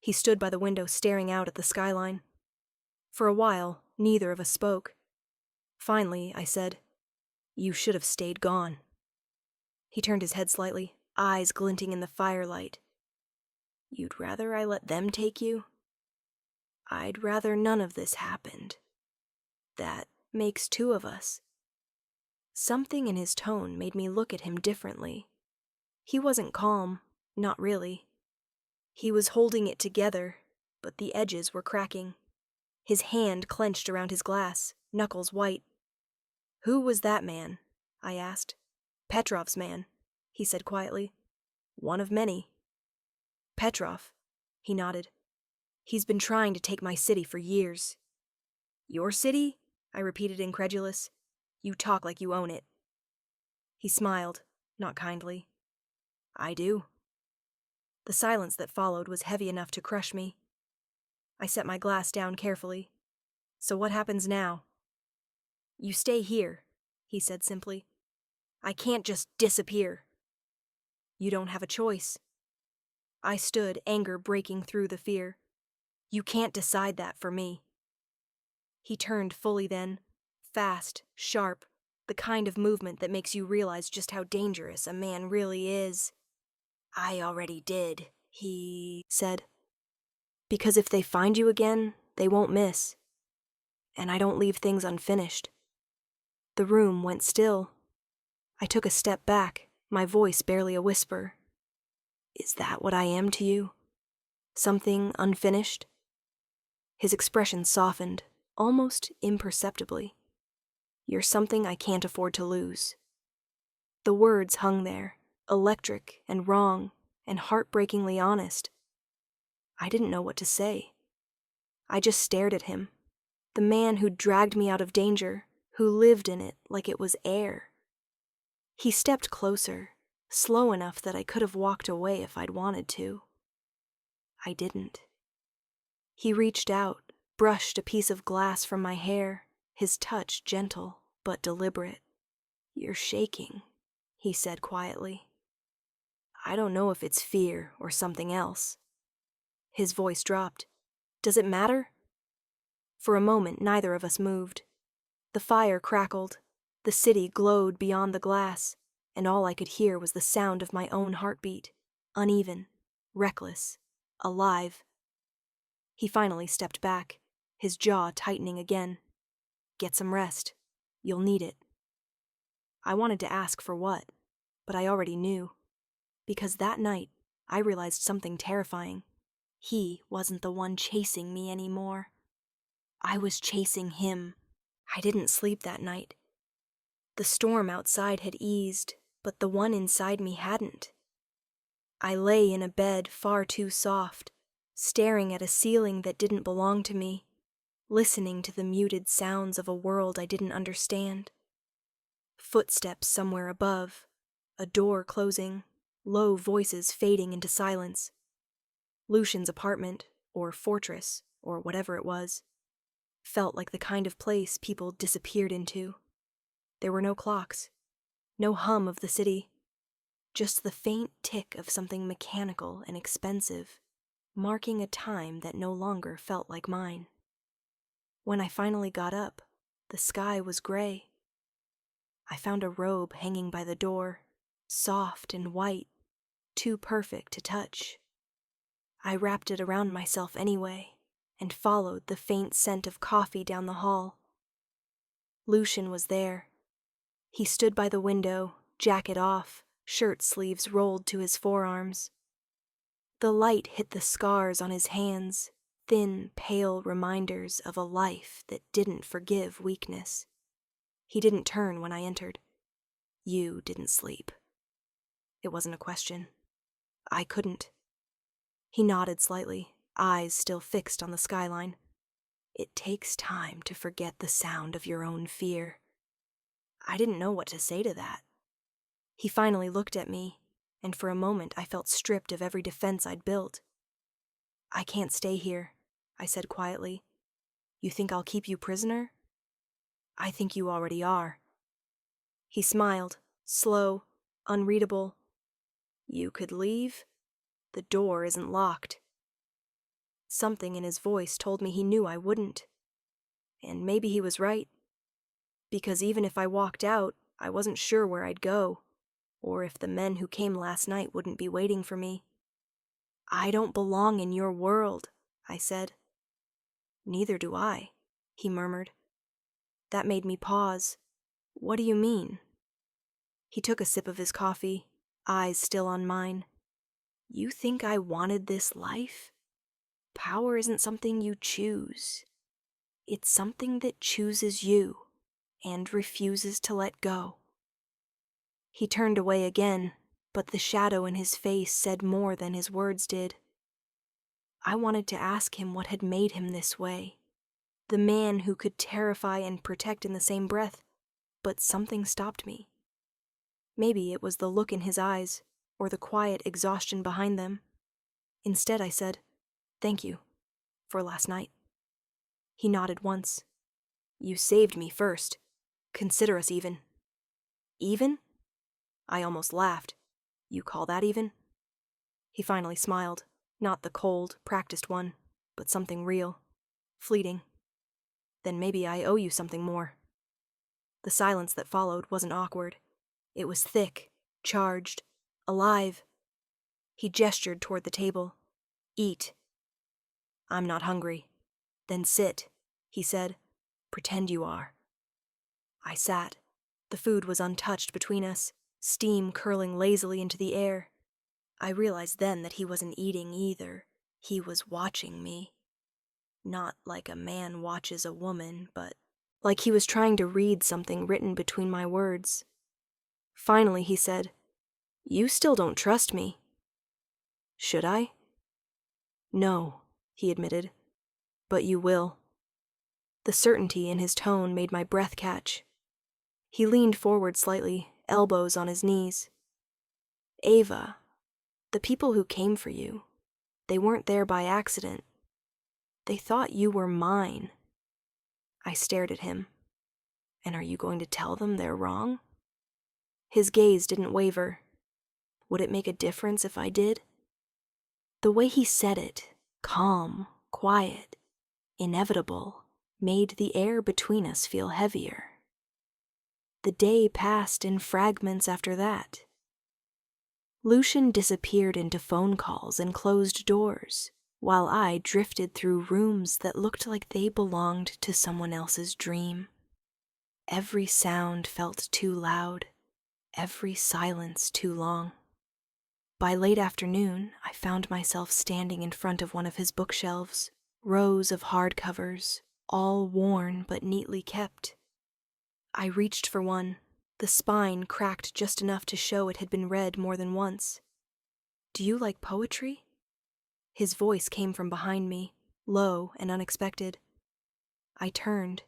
He stood by the window staring out at the skyline. For a while, neither of us spoke. Finally, I said, "You should have stayed gone." He turned his head slightly, eyes glinting in the firelight. "You'd rather I let them take you?" "I'd rather none of this happened. That makes 2 of us." Something in his tone made me look at him differently. He wasn't calm, not really. He was holding it together, but the edges were cracking. His hand clenched around his glass, knuckles white. "Who was that man?" I asked. "Petrov's man," he said quietly. "One of many." "Petrov," he nodded. "He's been trying to take my city for years." "Your city?" I repeated, incredulous. "You talk like you own it." He smiled, not kindly. "I do." The silence that followed was heavy enough to crush me. I set my glass down carefully. "So what happens now?" "You stay here," he said simply. "I can't just disappear." "You don't have a choice." I stood, anger breaking through the fear. "You can't decide that for me." He turned fully then, fast, sharp, the kind of movement that makes you realize just how dangerous a man really is. "I already did," he said. "Because if they find you again, they won't miss. And I don't leave things unfinished." The room went still. I took a step back, my voice barely a whisper. "Is that what I am to you? Something unfinished?" His expression softened, almost imperceptibly. "You're something I can't afford to lose." The words hung there, electric and wrong and heartbreakingly honest. I didn't know what to say. I just stared at him, the man who'd dragged me out of danger, who lived in it like it was air. He stepped closer, slow enough that I could have walked away if I'd wanted to. I didn't. He reached out, brushed a piece of glass from my hair, his touch gentle but deliberate. "You're shaking," he said quietly. "I don't know if it's fear or something else." His voice dropped. "Does it matter?" For a moment, neither of us moved. The fire crackled, the city glowed beyond the glass, and all I could hear was the sound of my own heartbeat, uneven, reckless, alive. He finally stepped back, his jaw tightening again. "Get some rest. You'll need it." I wanted to ask for what, but I already knew. Because that night, I realized something terrifying. He wasn't the one chasing me anymore. I was chasing him. I didn't sleep that night. The storm outside had eased, but the one inside me hadn't. I lay in a bed far too soft, staring at a ceiling that didn't belong to me, listening to the muted sounds of a world I didn't understand. Footsteps somewhere above, a door closing, low voices fading into silence. Lucian's apartment, or fortress, or whatever it was, felt like the kind of place people disappeared into. There were no clocks, no hum of the city. just the faint tick of something mechanical and expensive, marking a time that no longer felt like mine. When I finally got up, the sky was gray. I found a robe hanging by the door, soft and white, too perfect to touch. I wrapped it around myself anyway, and followed the faint scent of coffee down the hall. Lucian was there. He stood by the window, jacket off, shirt sleeves rolled to his forearms. The light hit the scars on his hands, thin, pale reminders of a life that didn't forgive weakness. He didn't turn when I entered. You didn't sleep. It wasn't a question. I couldn't. He nodded slightly, eyes still fixed on the skyline. It takes time to forget the sound of your own fear. I didn't know what to say to that. He finally looked at me, and for a moment I felt stripped of every defense I'd built. I can't stay here, I said quietly. You think I'll keep you prisoner? I think you already are. He smiled, slow, unreadable. You could leave? The door isn't locked. Something in his voice told me he knew I wouldn't. And maybe he was right. Because even if I walked out, I wasn't sure where I'd go, or if the men who came last night wouldn't be waiting for me. I don't belong in your world, I said. Neither do I, he murmured. That made me pause. What do you mean? He took a sip of his coffee, eyes still on mine. You think I wanted this life? Power isn't something you choose. It's something that chooses you and refuses to let go. He turned away again, but the shadow in his face said more than his words did. I wanted to ask him what had made him this way, the man who could terrify and protect in the same breath, but something stopped me. Maybe it was the look in his eyes, or the quiet exhaustion behind them. Instead I said, "Thank you, for last night." He nodded once. You saved me first. Consider us even. Even? I almost laughed. You call that even? He finally smiled, not the cold, practiced one, but something real, fleeting. Then maybe I owe you something more. The silence that followed wasn't awkward. It was thick, charged, alive. He gestured toward the table. Eat. I'm not hungry. Then sit, he said. Pretend you are. I sat. The food was untouched between us, steam curling lazily into the air. I realized then that he wasn't eating either. He was watching me. Not like a man watches a woman, but like he was trying to read something written between my words. Finally, he said, You still don't trust me. Should I? No, he admitted. But you will. The certainty in his tone made my breath catch. He leaned forward slightly, elbows on his knees. Ava, the people who came for you, they weren't there by accident. They thought you were mine. I stared at him. And are you going to tell them they're wrong? His gaze didn't waver. Would it make a difference if I did? The way he said it, calm, quiet, inevitable, made the air between us feel heavier. The day passed in fragments after that. Lucian disappeared into phone calls and closed doors, while I drifted through rooms that looked like they belonged to someone else's dream. Every sound felt too loud, every silence too long. By late afternoon, I found myself standing in front of one of his bookshelves, rows of hardcovers, all worn but neatly kept. I reached for one, the spine cracked just enough to show it had been read more than once. Do you like poetry? His voice came from behind me, low and unexpected. I turned.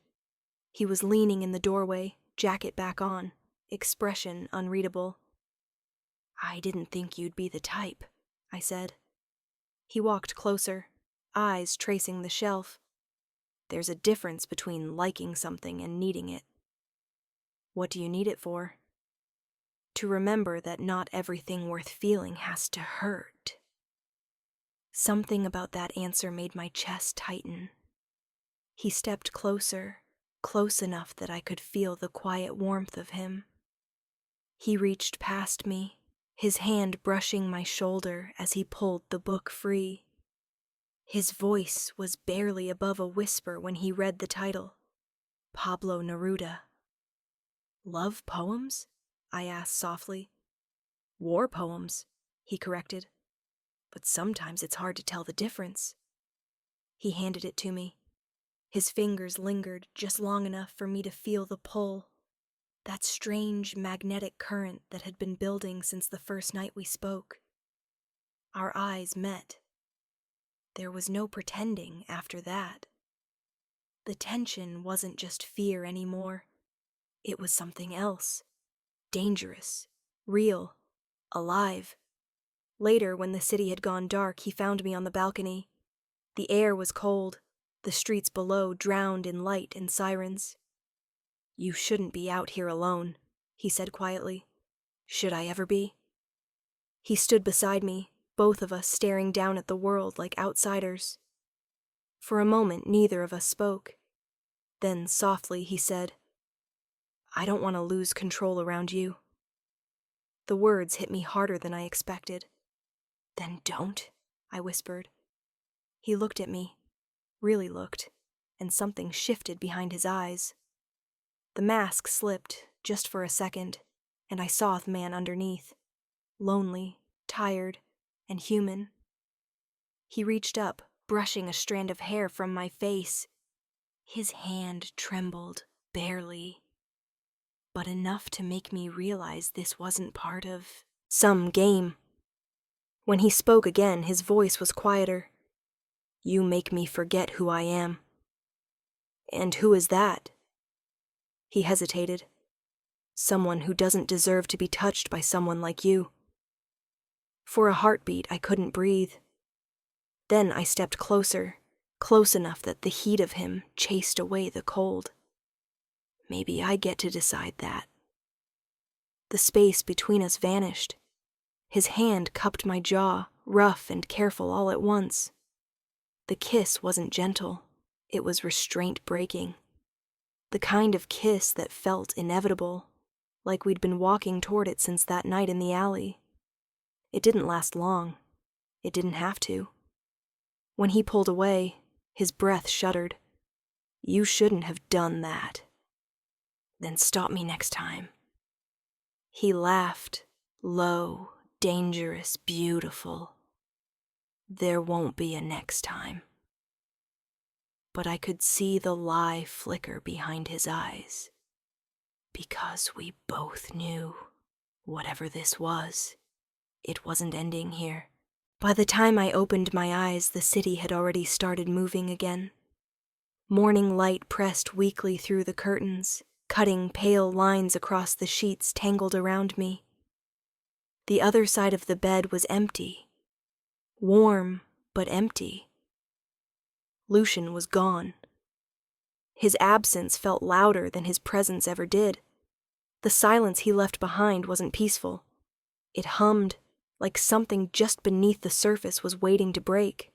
He was leaning in the doorway, jacket back on, expression unreadable. I didn't think you'd be the type, I said. He walked closer, eyes tracing the shelf. There's a difference between liking something and needing it. What do you need it for? To remember that not everything worth feeling has to hurt. Something about that answer made my chest tighten. He stepped closer, close enough that I could feel the quiet warmth of him. He reached past me, his hand brushing my shoulder as he pulled the book free. His voice was barely above a whisper when he read the title, Pablo Neruda. Love poems? I asked softly. War poems, he corrected. But sometimes it's hard to tell the difference. He handed it to me. His fingers lingered just long enough for me to feel the pull, that strange magnetic current that had been building since the first night we spoke. Our eyes met. There was no pretending after that. The tension wasn't just fear anymore. It was something else. Dangerous, real, alive. Later, when the city had gone dark, he found me on the balcony. The air was cold, the streets below drowned in light and sirens. You shouldn't be out here alone, he said quietly. Should I ever be? He stood beside me, both of us staring down at the world like outsiders. For a moment, neither of us spoke. Then, softly, he said, I don't want to lose control around you. The words hit me harder than I expected. Then don't, I whispered. He looked at me, really looked, and something shifted behind his eyes. The mask slipped, just for a second, and I saw the man underneath, lonely, tired, and human. He reached up, brushing a strand of hair from my face. His hand trembled, barely, but enough to make me realize this wasn't part of some game. When he spoke again, his voice was quieter. You make me forget who I am. And who is that? He hesitated. Someone who doesn't deserve to be touched by someone like you. For a heartbeat, I couldn't breathe. Then I stepped closer, close enough that the heat of him chased away the cold. Maybe I get to decide that. The space between us vanished. His hand cupped my jaw, rough and careful all at once. The kiss wasn't gentle. It was restraint-breaking. The kind of kiss that felt inevitable, like we'd been walking toward it since that night in the alley. It didn't last long. It didn't have to. When he pulled away, his breath shuddered. You shouldn't have done that. Then stop me next time. He laughed, low, dangerous, beautiful. There won't be a next time. But I could see the lie flicker behind his eyes. Because we both knew, whatever this was, it wasn't ending here. By the time I opened my eyes, the city had already started moving again. Morning light pressed weakly through the curtains, cutting pale lines across the sheets tangled around me. The other side of the bed was empty. Warm, but empty. Lucian was gone. His absence felt louder than his presence ever did. The silence he left behind wasn't peaceful. It hummed, like something just beneath the surface was waiting to break.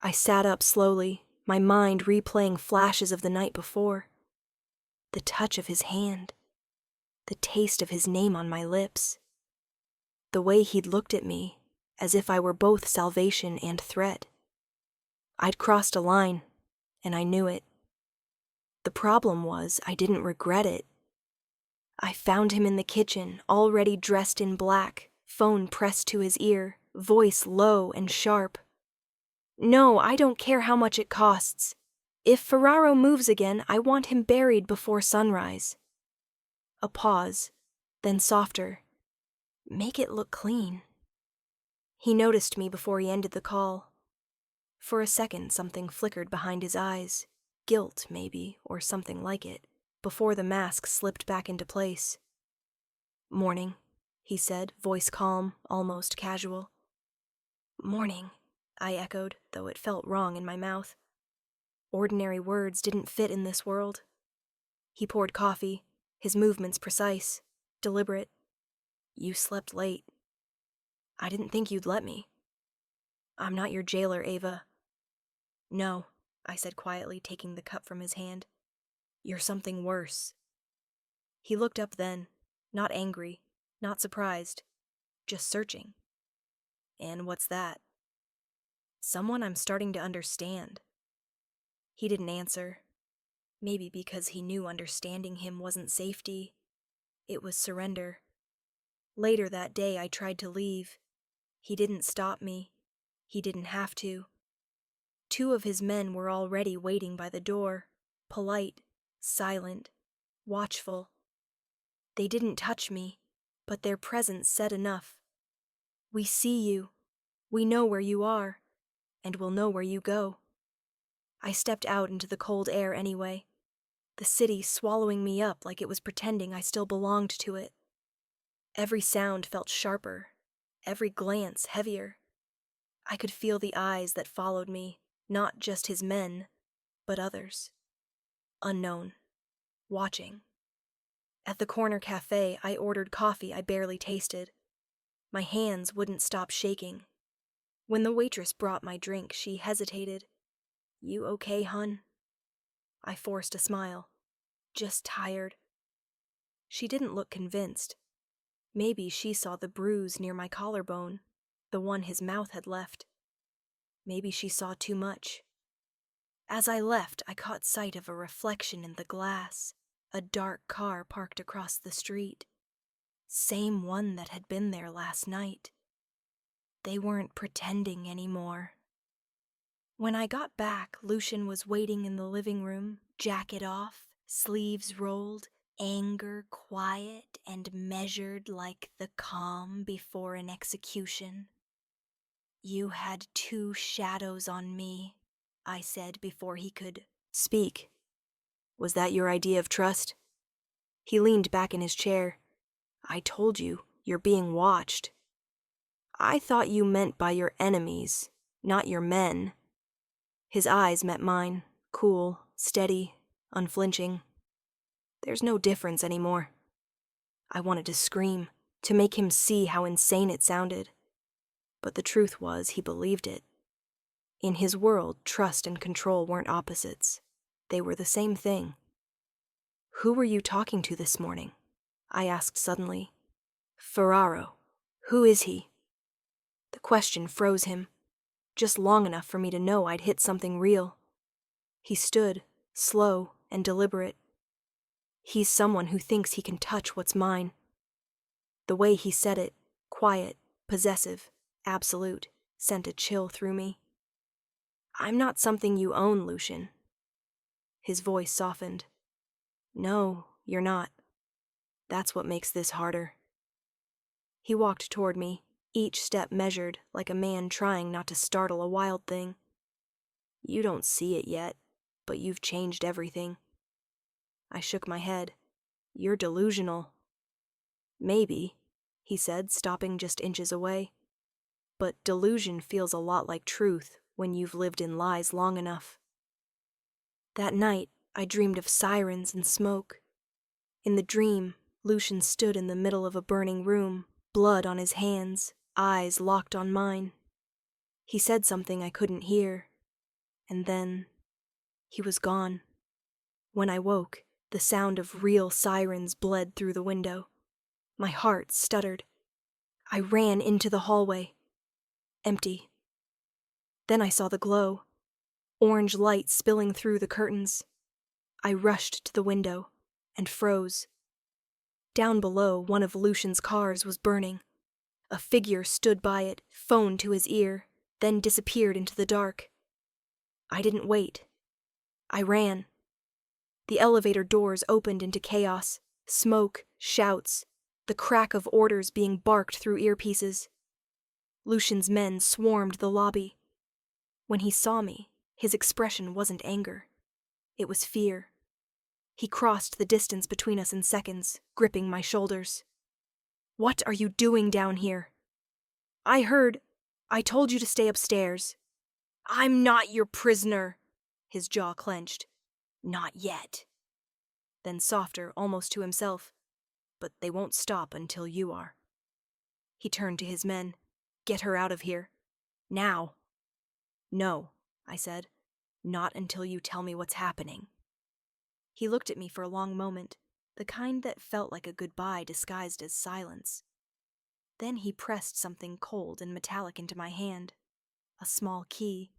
I sat up slowly, my mind replaying flashes of the night before. The touch of his hand. The taste of his name on my lips. The way he'd looked at me, as if I were both salvation and threat. I'd crossed a line, and I knew it. The problem was I didn't regret it. I found him in the kitchen, already dressed in black, phone pressed to his ear, voice low and sharp. No, I don't care how much it costs. If Ferraro moves again, I want him buried before sunrise. A pause, then softer. Make it look clean. He noticed me before he ended the call. For a second, something flickered behind his eyes. Guilt, maybe, or something like it, before the mask slipped back into place. Morning, he said, voice calm, almost casual. Morning, I echoed, though it felt wrong in my mouth. Ordinary words didn't fit in this world. He poured coffee, his movements precise, deliberate. You slept late. I didn't think you'd let me. I'm not your jailer, Ava. No, I said quietly, taking the cup from his hand. You're something worse. He looked up then, not angry, not surprised, just searching. And what's that? Someone I'm starting to understand. He didn't answer. Maybe because he knew understanding him wasn't safety. It was surrender. Later that day, I tried to leave. He didn't stop me. He didn't have to. 2 of his men were already waiting by the door, polite, silent, watchful. They didn't touch me, but their presence said enough. We see you. We know where you are, and we'll know where you go. I stepped out into the cold air anyway, the city swallowing me up like it was pretending I still belonged to it. Every sound felt sharper, every glance heavier. I could feel the eyes that followed me, not just his men, but others. Unknown. Watching. At the corner cafe, I ordered coffee I barely tasted. My hands wouldn't stop shaking. When the waitress brought my drink, she hesitated. You okay, hun? I forced a smile. Just tired. She didn't look convinced. Maybe she saw the bruise near my collarbone, the one his mouth had left. Maybe she saw too much. As I left, I caught sight of a reflection in the glass, a dark car parked across the street. Same one that had been there last night. They weren't pretending anymore. When I got back, Lucian was waiting in the living room, jacket off, sleeves rolled, anger quiet and measured like the calm before an execution. You had 2 shadows on me, I said before he could speak. Was that your idea of trust? He leaned back in his chair. I told you, you're being watched. I thought you meant by your enemies, not your men. His eyes met mine, cool, steady, unflinching. There's no difference anymore. I wanted to scream, to make him see how insane it sounded. But the truth was, he believed it. In his world, trust and control weren't opposites. They were the same thing. Who were you talking to this morning? I asked suddenly. Ferraro. Who is he? The question froze him, just long enough for me to know I'd hit something real. He stood, slow and deliberate. He's someone who thinks he can touch what's mine. The way he said it, quiet, possessive, absolute, sent a chill through me. I'm not something you own, Lucian. His voice softened. No, you're not. That's what makes this harder. He walked toward me, each step measured, like a man trying not to startle a wild thing. You don't see it yet, but you've changed everything. I shook my head. You're delusional. Maybe, he said, stopping just inches away. But delusion feels a lot like truth when you've lived in lies long enough. That night, I dreamed of sirens and smoke. In the dream, Lucian stood in the middle of a burning room, blood on his hands, eyes locked on mine. He said something I couldn't hear, and then he was gone. When I woke, the sound of real sirens bled through the window. My heart stuttered. I ran into the hallway. Empty. Then I saw the glow, orange light spilling through the curtains. I rushed to the window and froze. Down below, one of Lucian's cars was burning. A figure stood by it, phone to his ear, then disappeared into the dark. I didn't wait. I ran. The elevator doors opened into chaos, smoke, shouts, the crack of orders being barked through earpieces. Lucian's men swarmed the lobby. When he saw me, his expression wasn't anger. It was fear. He crossed the distance between us in seconds, gripping my shoulders. What are you doing down here? I told you to stay upstairs. I'm not your prisoner. His jaw clenched. Not yet. Then softer, almost to himself. But they won't stop until you are. He turned to his men. "Get her out of here. Now." "No," I said. "Not until you tell me what's happening." He looked at me for a long moment, the kind that felt like a goodbye disguised as silence. Then he pressed something cold and metallic into my hand, a small key.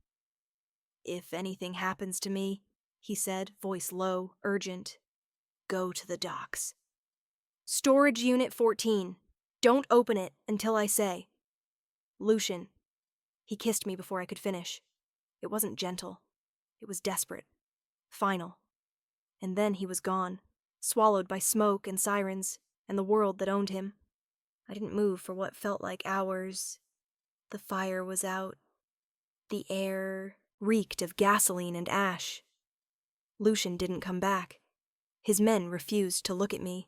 "If anything happens to me," he said, voice low, urgent, "go to the docks. Storage Unit 14. Don't open it until I say. Lucian." He kissed me before I could finish. It wasn't gentle. It was desperate. Final. And then he was gone, swallowed by smoke and sirens, and the world that owned him. I didn't move for what felt like hours. The fire was out. The air reeked of gasoline and ash. Lucian didn't come back. His men refused to look at me.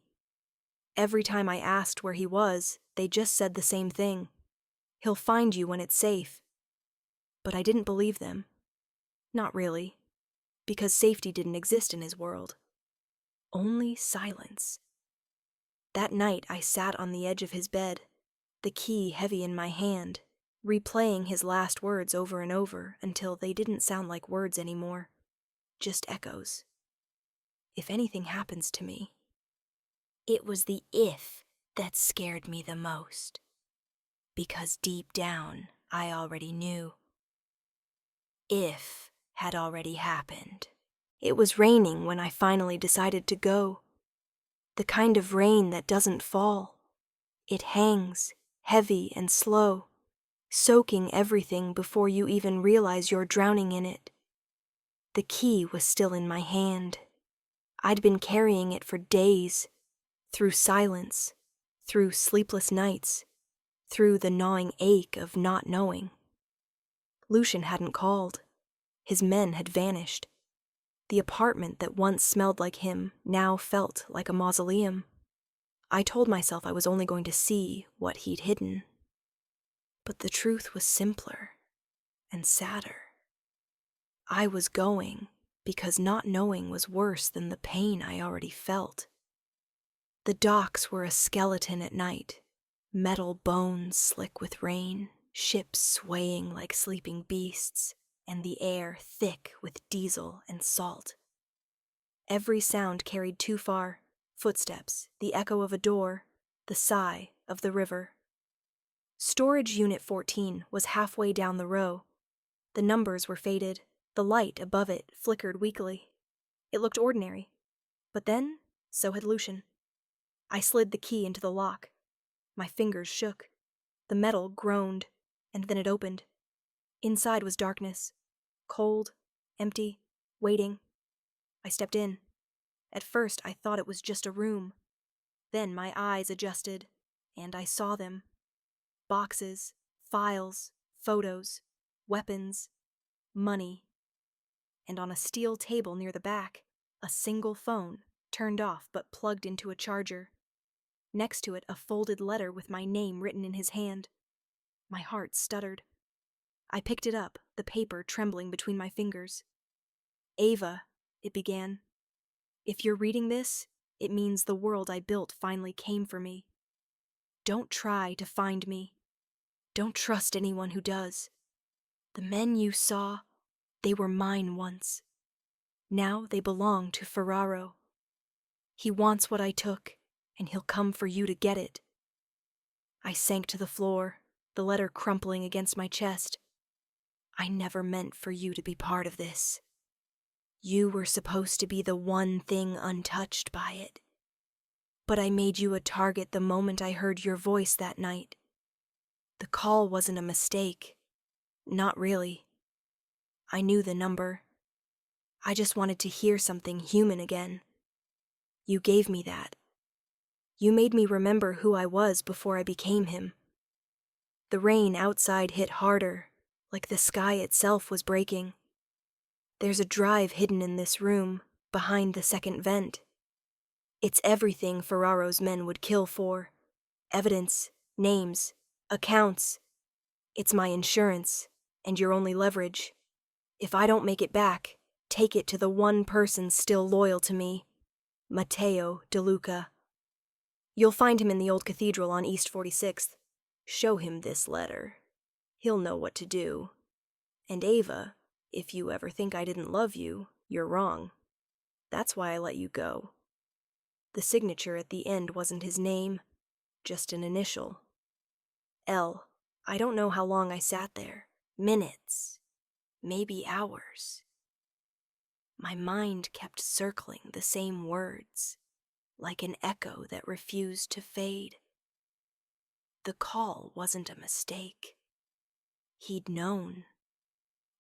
Every time I asked where he was, they just said the same thing. "He'll find you when it's safe." But I didn't believe them. Not really. Because safety didn't exist in his world. Only silence. That night I sat on the edge of his bed, the key heavy in my hand, replaying his last words over and over until they didn't sound like words anymore, just echoes. If anything happens to me. It was the if that scared me the most. Because deep down, I already knew. If had already happened. It was raining when I finally decided to go. The kind of rain that doesn't fall. It hangs, heavy and slow, soaking everything before you even realize you're drowning in it. The key was still in my hand. I'd been carrying it for days, through silence, through sleepless nights, through the gnawing ache of not knowing. Lucian hadn't called. His men had vanished. The apartment that once smelled like him now felt like a mausoleum. I told myself I was only going to see what he'd hidden. But the truth was simpler and sadder. I was going because not knowing was worse than the pain I already felt. The docks were a skeleton at night, metal bones slick with rain, ships swaying like sleeping beasts, and the air thick with diesel and salt. Every sound carried too far, footsteps, the echo of a door, the sigh of the river. Storage Unit 14 was halfway down the row. The numbers were faded, the light above it flickered weakly. It looked ordinary, but then, so had Lucian. I slid the key into the lock. My fingers shook. The metal groaned, and then it opened. Inside was darkness. Cold, empty, waiting. I stepped in. At first I thought it was just a room. Then my eyes adjusted, and I saw them. Boxes, files, photos, weapons, money. And on a steel table near the back, a single phone, turned off but plugged into a charger. Next to it, a folded letter with my name written in his hand. My heart stuttered. I picked it up, the paper trembling between my fingers. "Ava," it began. "If you're reading this, it means the world I built finally came for me. Don't try to find me. Don't trust anyone who does. The men you saw, they were mine once. Now they belong to Ferraro. He wants what I took, and he'll come for you to get it." I sank to the floor, the letter crumpling against my chest. "I never meant for you to be part of this. You were supposed to be the one thing untouched by it. But I made you a target the moment I heard your voice that night. The call wasn't a mistake. Not really. I knew the number. I just wanted to hear something human again. You gave me that. You made me remember who I was before I became him." The rain outside hit harder, like the sky itself was breaking. There's a drive hidden in this room, behind the second vent. It's everything Ferraro's men would kill for. Evidence, names, accounts. It's my insurance, and your only leverage. If I don't make it back, take it to the one person still loyal to me, Matteo De Luca. You'll find him in the old cathedral on East 46th. Show him this letter. He'll know what to do. And Ava, if you ever think I didn't love you, you're wrong. That's why I let you go. The signature at the end wasn't his name, just an initial. L. I don't know how long I sat there. Minutes. Maybe hours. My mind kept circling the same words, like an echo that refused to fade. The call wasn't a mistake. He'd known.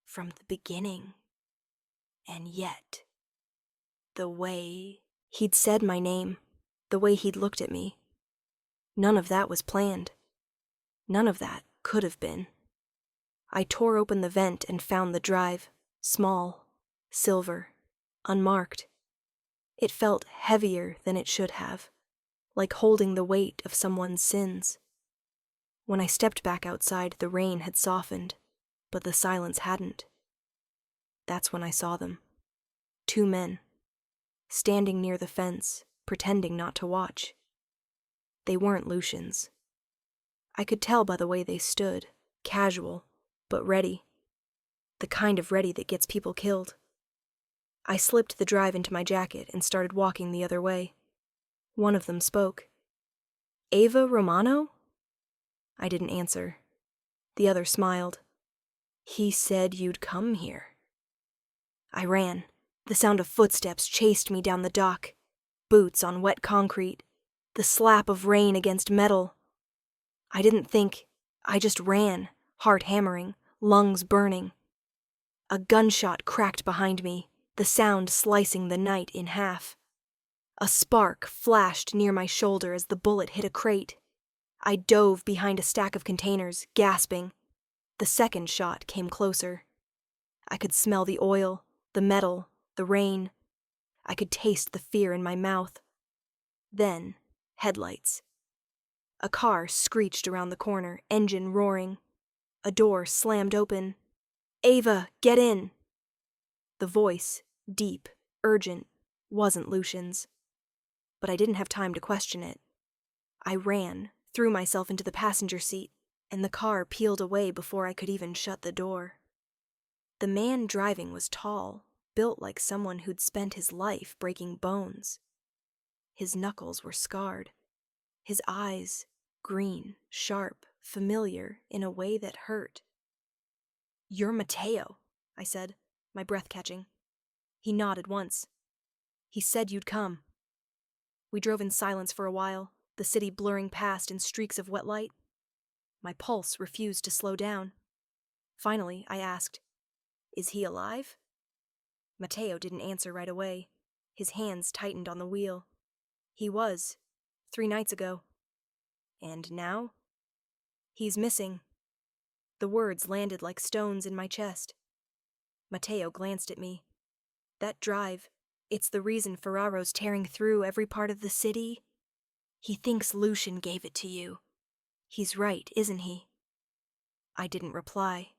From the beginning. And yet, the way he'd said my name, the way he'd looked at me, none of that was planned. None of that could have been. I tore open the vent and found the drive, small, silver, unmarked. It felt heavier than it should have, like holding the weight of someone's sins. When I stepped back outside, the rain had softened, but the silence hadn't. That's when I saw them. 2 men, standing near the fence, pretending not to watch. They weren't Lucians. I could tell by the way they stood, casual, but ready. The kind of ready that gets people killed. I slipped the drive into my jacket and started walking the other way. One of them spoke. Ava Romano? I didn't answer. The other smiled. He said you'd come here. I ran. The sound of footsteps chased me down the dock. Boots on wet concrete. The slap of rain against metal. I didn't think. I just ran, heart hammering, lungs burning. A gunshot cracked behind me, the sound slicing the night in half. A spark flashed near my shoulder as the bullet hit a crate. I dove behind a stack of containers, gasping. The second shot came closer. I could smell the oil, the metal, the rain. I could taste the fear in my mouth. Then, headlights. A car screeched around the corner, engine roaring. A door slammed open. Ava, get in! The voice, deep, urgent, wasn't Lucian's. But I didn't have time to question it. I ran, threw myself into the passenger seat, and the car peeled away before I could even shut the door. The man driving was tall, built like someone who'd spent his life breaking bones. His knuckles were scarred. His eyes, green, sharp, familiar in a way that hurt. You're Matteo, I said, my breath catching. He nodded once. He said you'd come. We drove in silence for a while, the city blurring past in streaks of wet light. My pulse refused to slow down. Finally, I asked, Is he alive? Matteo didn't answer right away. His hands tightened on the wheel. He was, 3 nights ago. And now? He's missing. The words landed like stones in my chest. Matteo glanced at me. That drive, it's the reason Ferraro's tearing through every part of the city. He thinks Lucian gave it to you. He's right, isn't he? I didn't reply.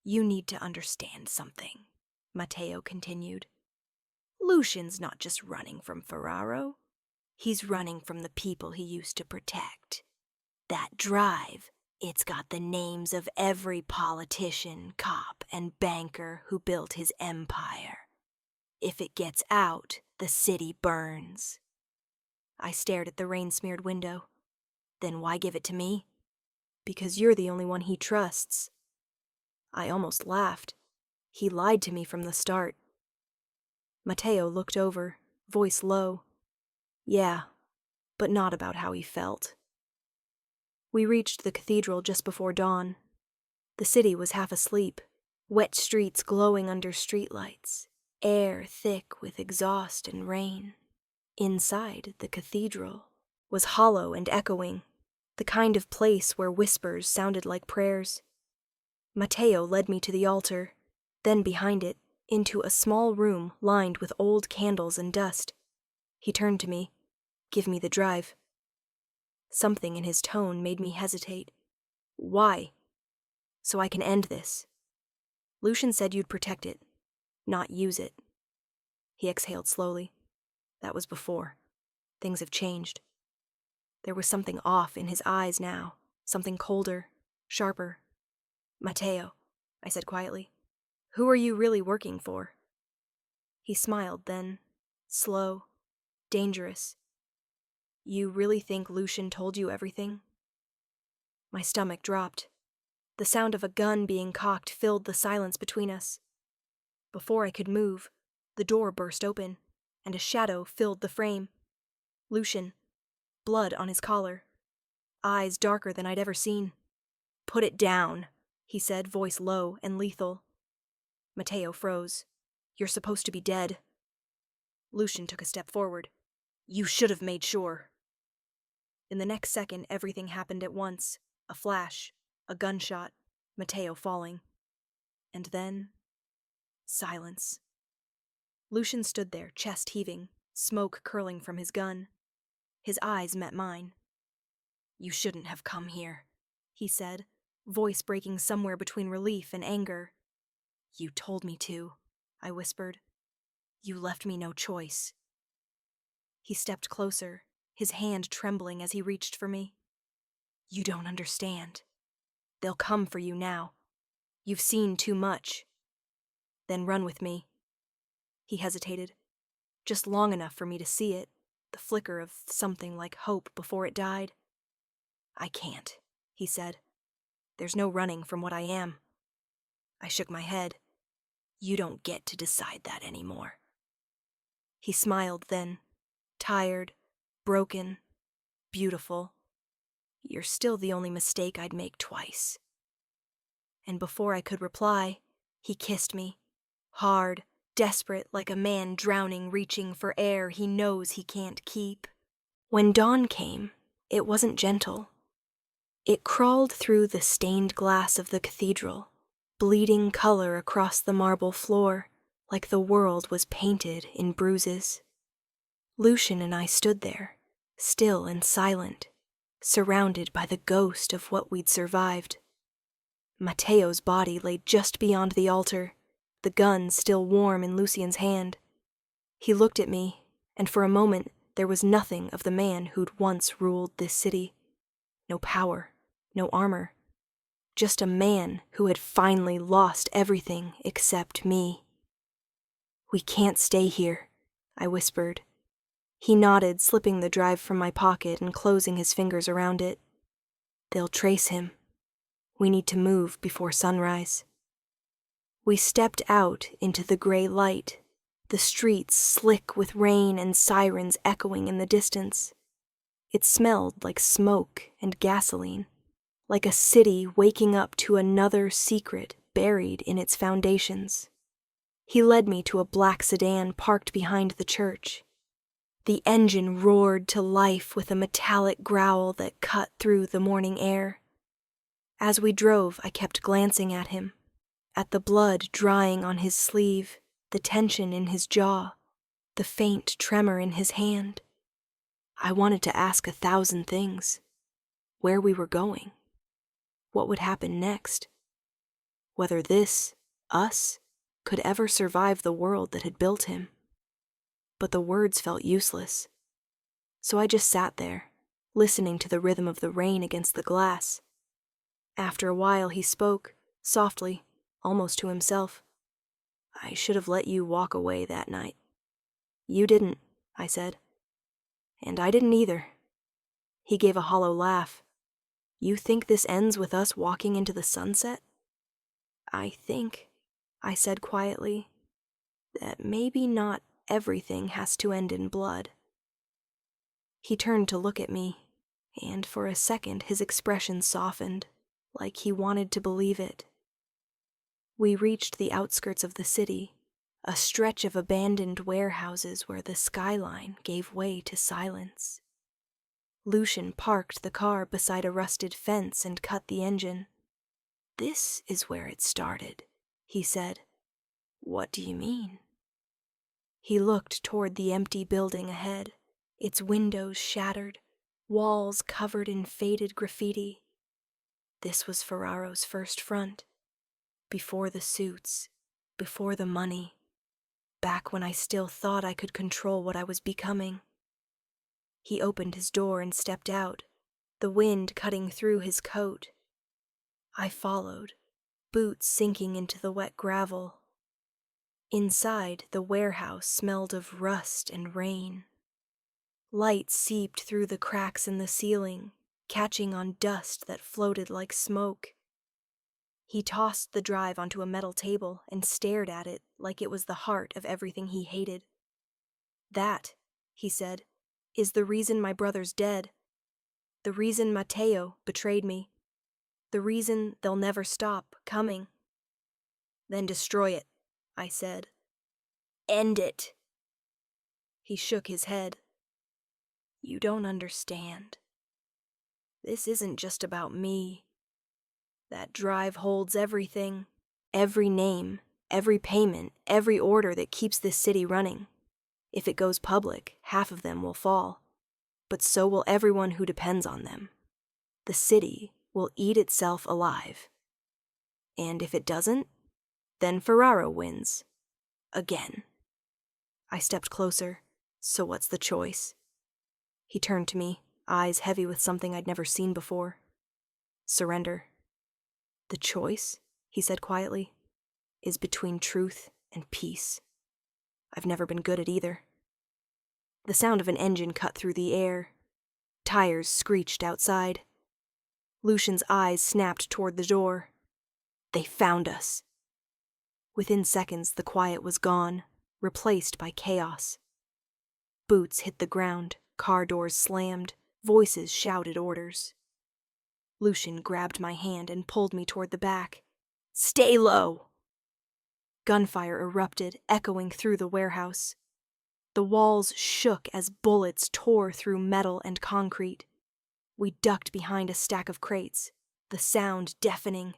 You need to understand something, Matteo continued. Lucian's not just running from Ferraro. He's running from the people he used to protect. That drive, it's got the names of every politician, cop, and banker who built his empire. If it gets out, the city burns. I stared at the rain-smeared window. Then why give it to me? Because you're the only one he trusts. I almost laughed. He lied to me from the start. Matteo looked over, voice low. Yeah, but not about how he felt. We reached the cathedral just before dawn. The city was half asleep, wet streets glowing under streetlights, air thick with exhaust and rain. Inside the cathedral was hollow and echoing, the kind of place where whispers sounded like prayers. Matteo led me to the altar, then behind it, into a small room lined with old candles and dust. He turned to me. Give me the drive. Something in his tone made me hesitate. Why? So I can end this. Lucian said you'd protect it, not use it. He exhaled slowly. That was before. Things have changed. There was something off in his eyes now, something colder, sharper. "Matteo," I said quietly, "who are you really working for?" He smiled then, slow, dangerous. "You really think Lucian told you everything?" My stomach dropped. The sound of a gun being cocked filled the silence between us. Before I could move, the door burst open, and a shadow filled the frame. Lucian, blood on his collar, eyes darker than I'd ever seen. "Put it down," he said, voice low and lethal. Matteo froze. "You're supposed to be dead." Lucian took a step forward. "You should have made sure." In the next second, everything happened at once. A flash, a gunshot, Matteo falling. And then, silence. Lucian stood there, chest heaving, smoke curling from his gun. His eyes met mine. "You shouldn't have come here," he said, voice breaking somewhere between relief and anger. "You told me to," I whispered. "You left me no choice." He stepped closer, his hand trembling as he reached for me. "You don't understand. They'll come for you now. You've seen too much. Then run with me." He hesitated, just long enough for me to see it, the flicker of something like hope before it died. "I can't," he said. "There's no running from what I am." I shook my head. "You don't get to decide that anymore." He smiled then, tired, broken, beautiful. "You're still the only mistake I'd make twice." And before I could reply, he kissed me, hard, desperate, like a man drowning, reaching for air he knows he can't keep. When dawn came, it wasn't gentle. It crawled through the stained glass of the cathedral, bleeding color across the marble floor, like the world was painted in bruises. Lucian and I stood there, still and silent, surrounded by the ghost of what we'd survived. Matteo's body lay just beyond the altar, the gun still warm in Lucian's hand. He looked at me, and for a moment there was nothing of the man who'd once ruled this city. No power, no armor. Just a man who had finally lost everything except me. "We can't stay here," I whispered. He nodded, slipping the drive from my pocket and closing his fingers around it. "They'll trace him. We need to move before sunrise." We stepped out into the gray light, the streets slick with rain and sirens echoing in the distance. It smelled like smoke and gasoline, like a city waking up to another secret buried in its foundations. He led me to a black sedan parked behind the church. The engine roared to life with a metallic growl that cut through the morning air. As we drove, I kept glancing at him, at the blood drying on his sleeve, the tension in his jaw, the faint tremor in his hand. I wanted to ask 1,000 things. Where we were going. What would happen next? Whether this, us, could ever survive the world that had built him. But the words felt useless. So I just sat there, listening to the rhythm of the rain against the glass. After a while he spoke, softly, almost to himself. "I should have let you walk away that night." "You didn't," I said. "And I didn't either." He gave a hollow laugh. "You think this ends with us walking into the sunset?" "I think," I said quietly, "that maybe not everything has to end in blood." He turned to look at me, and for a second his expression softened, like he wanted to believe it. We reached the outskirts of the city, a stretch of abandoned warehouses where the skyline gave way to silence. Lucian parked the car beside a rusted fence and cut the engine. "This is where it started," he said. "What do you mean?" He looked toward the empty building ahead, its windows shattered, walls covered in faded graffiti. This was Ferraro's first front. Before the suits, before the money, back when I still thought I could control what I was becoming. He opened his door and stepped out, the wind cutting through his coat. I followed, boots sinking into the wet gravel. Inside, the warehouse smelled of rust and rain. Light seeped through the cracks in the ceiling, catching on dust that floated like smoke. He tossed the drive onto a metal table and stared at it like it was the heart of everything he hated. "That," he said, "is the reason my brother's dead. The reason Matteo betrayed me. The reason they'll never stop coming." "Then destroy it," I said. "End it." He shook his head. "You don't understand. This isn't just about me. That drive holds everything, every name, every payment, every order that keeps this city running. If it goes public, half of them will fall, but so will everyone who depends on them. The city will eat itself alive. And if it doesn't, then Ferraro wins. Again." I stepped closer. "So what's the choice?" He turned to me, eyes heavy with something I'd never seen before. "Surrender." "The choice," he said quietly, "is between truth and peace. I've never been good at either." The sound of an engine cut through the air. Tires screeched outside. Lucian's eyes snapped toward the door. "They found us." Within seconds, the quiet was gone, replaced by chaos. Boots hit the ground, car doors slammed, voices shouted orders. Lucian grabbed my hand and pulled me toward the back. "Stay low!" Gunfire erupted, echoing through the warehouse. The walls shook as bullets tore through metal and concrete. We ducked behind a stack of crates, the sound deafening.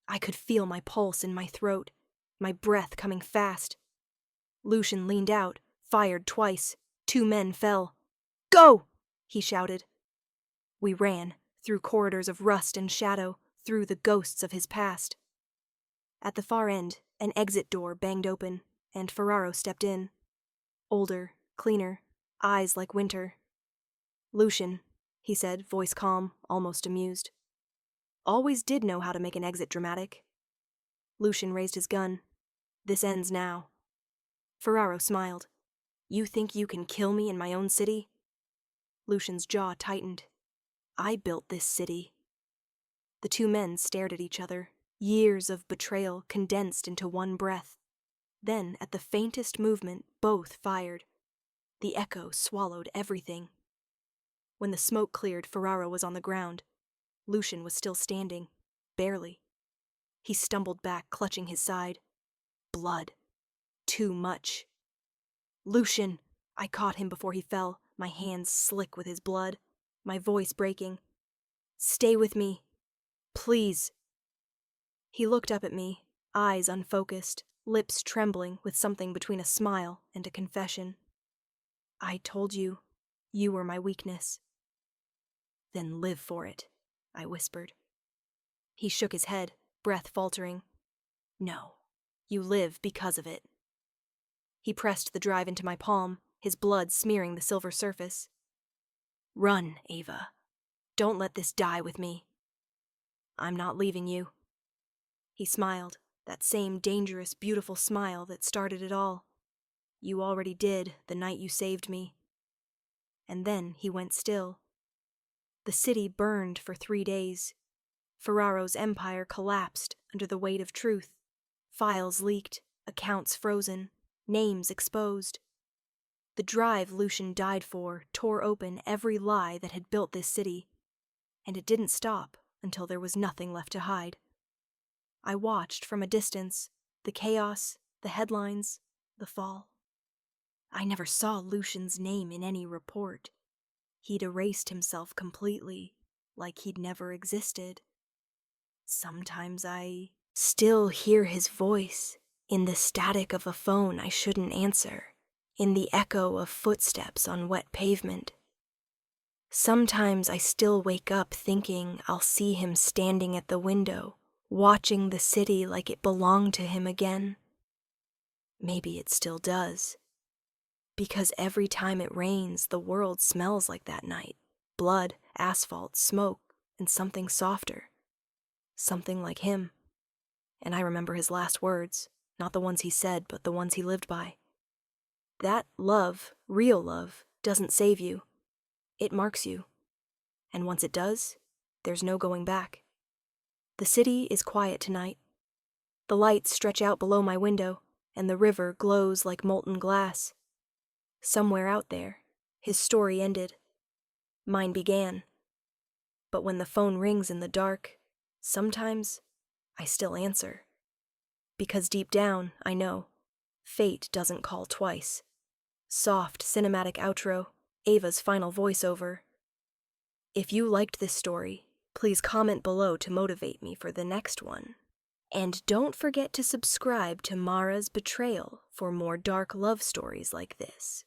I could feel my pulse in my throat, my breath coming fast. Lucian leaned out, fired twice. 2 men fell. "Go!" he shouted. We ran, through corridors of rust and shadow, through the ghosts of his past. At the far end, an exit door banged open, and Ferraro stepped in. Older, cleaner, eyes like winter. "Lucian," he said, voice calm, almost amused. "Always did know how to make an exit dramatic." Lucian raised his gun. "This ends now." Ferraro smiled. "You think you can kill me in my own city?" Lucian's jaw tightened. "I built this city." The 2 men stared at each other, years of betrayal condensed into one breath. Then, at the faintest movement, both fired. The echo swallowed everything. When the smoke cleared, Ferraro was on the ground. Lucian was still standing, barely. He stumbled back, clutching his side. Blood. Too much. "Lucian!" I caught him before he fell, my hands slick with his blood, my voice breaking. "Stay with me. Please." He looked up at me, eyes unfocused, lips trembling with something between a smile and a confession. "I told you, you were my weakness." "Then live for it," I whispered. He shook his head, breath faltering. "No, you live because of it." He pressed the drive into my palm, his blood smearing the silver surface. "Run, Ava. Don't let this die with me." "I'm not leaving you." He smiled, that same dangerous, beautiful smile that started it all. "You already did, the night you saved me." And then he went still. The city burned for 3 days. Ferraro's empire collapsed under the weight of truth. Files leaked, accounts frozen, names exposed. The drive Lucian died for tore open every lie that had built this city, and it didn't stop until there was nothing left to hide. I watched from a distance, the chaos, the headlines, the fall. I never saw Lucian's name in any report. He'd erased himself completely, like he'd never existed. Sometimes I still hear his voice in the static of a phone I shouldn't answer, in the echo of footsteps on wet pavement. Sometimes I still wake up thinking I'll see him standing at the window, watching the city like it belonged to him again. Maybe it still does. Because every time it rains, the world smells like that night. Blood, asphalt, smoke, and something softer. Something like him. And I remember his last words, not the ones he said, but the ones he lived by. That love, real love, doesn't save you. It marks you. And once it does, there's no going back. The city is quiet tonight. The lights stretch out below my window, and the river glows like molten glass. Somewhere out there, his story ended. Mine began. But when the phone rings in the dark, sometimes I still answer. Because deep down, I know, fate doesn't call twice. Soft, cinematic outro, Ava's final voiceover. If you liked this story, please comment below to motivate me for the next one. And don't forget to subscribe to Mara's Betrayal for more dark love stories like this.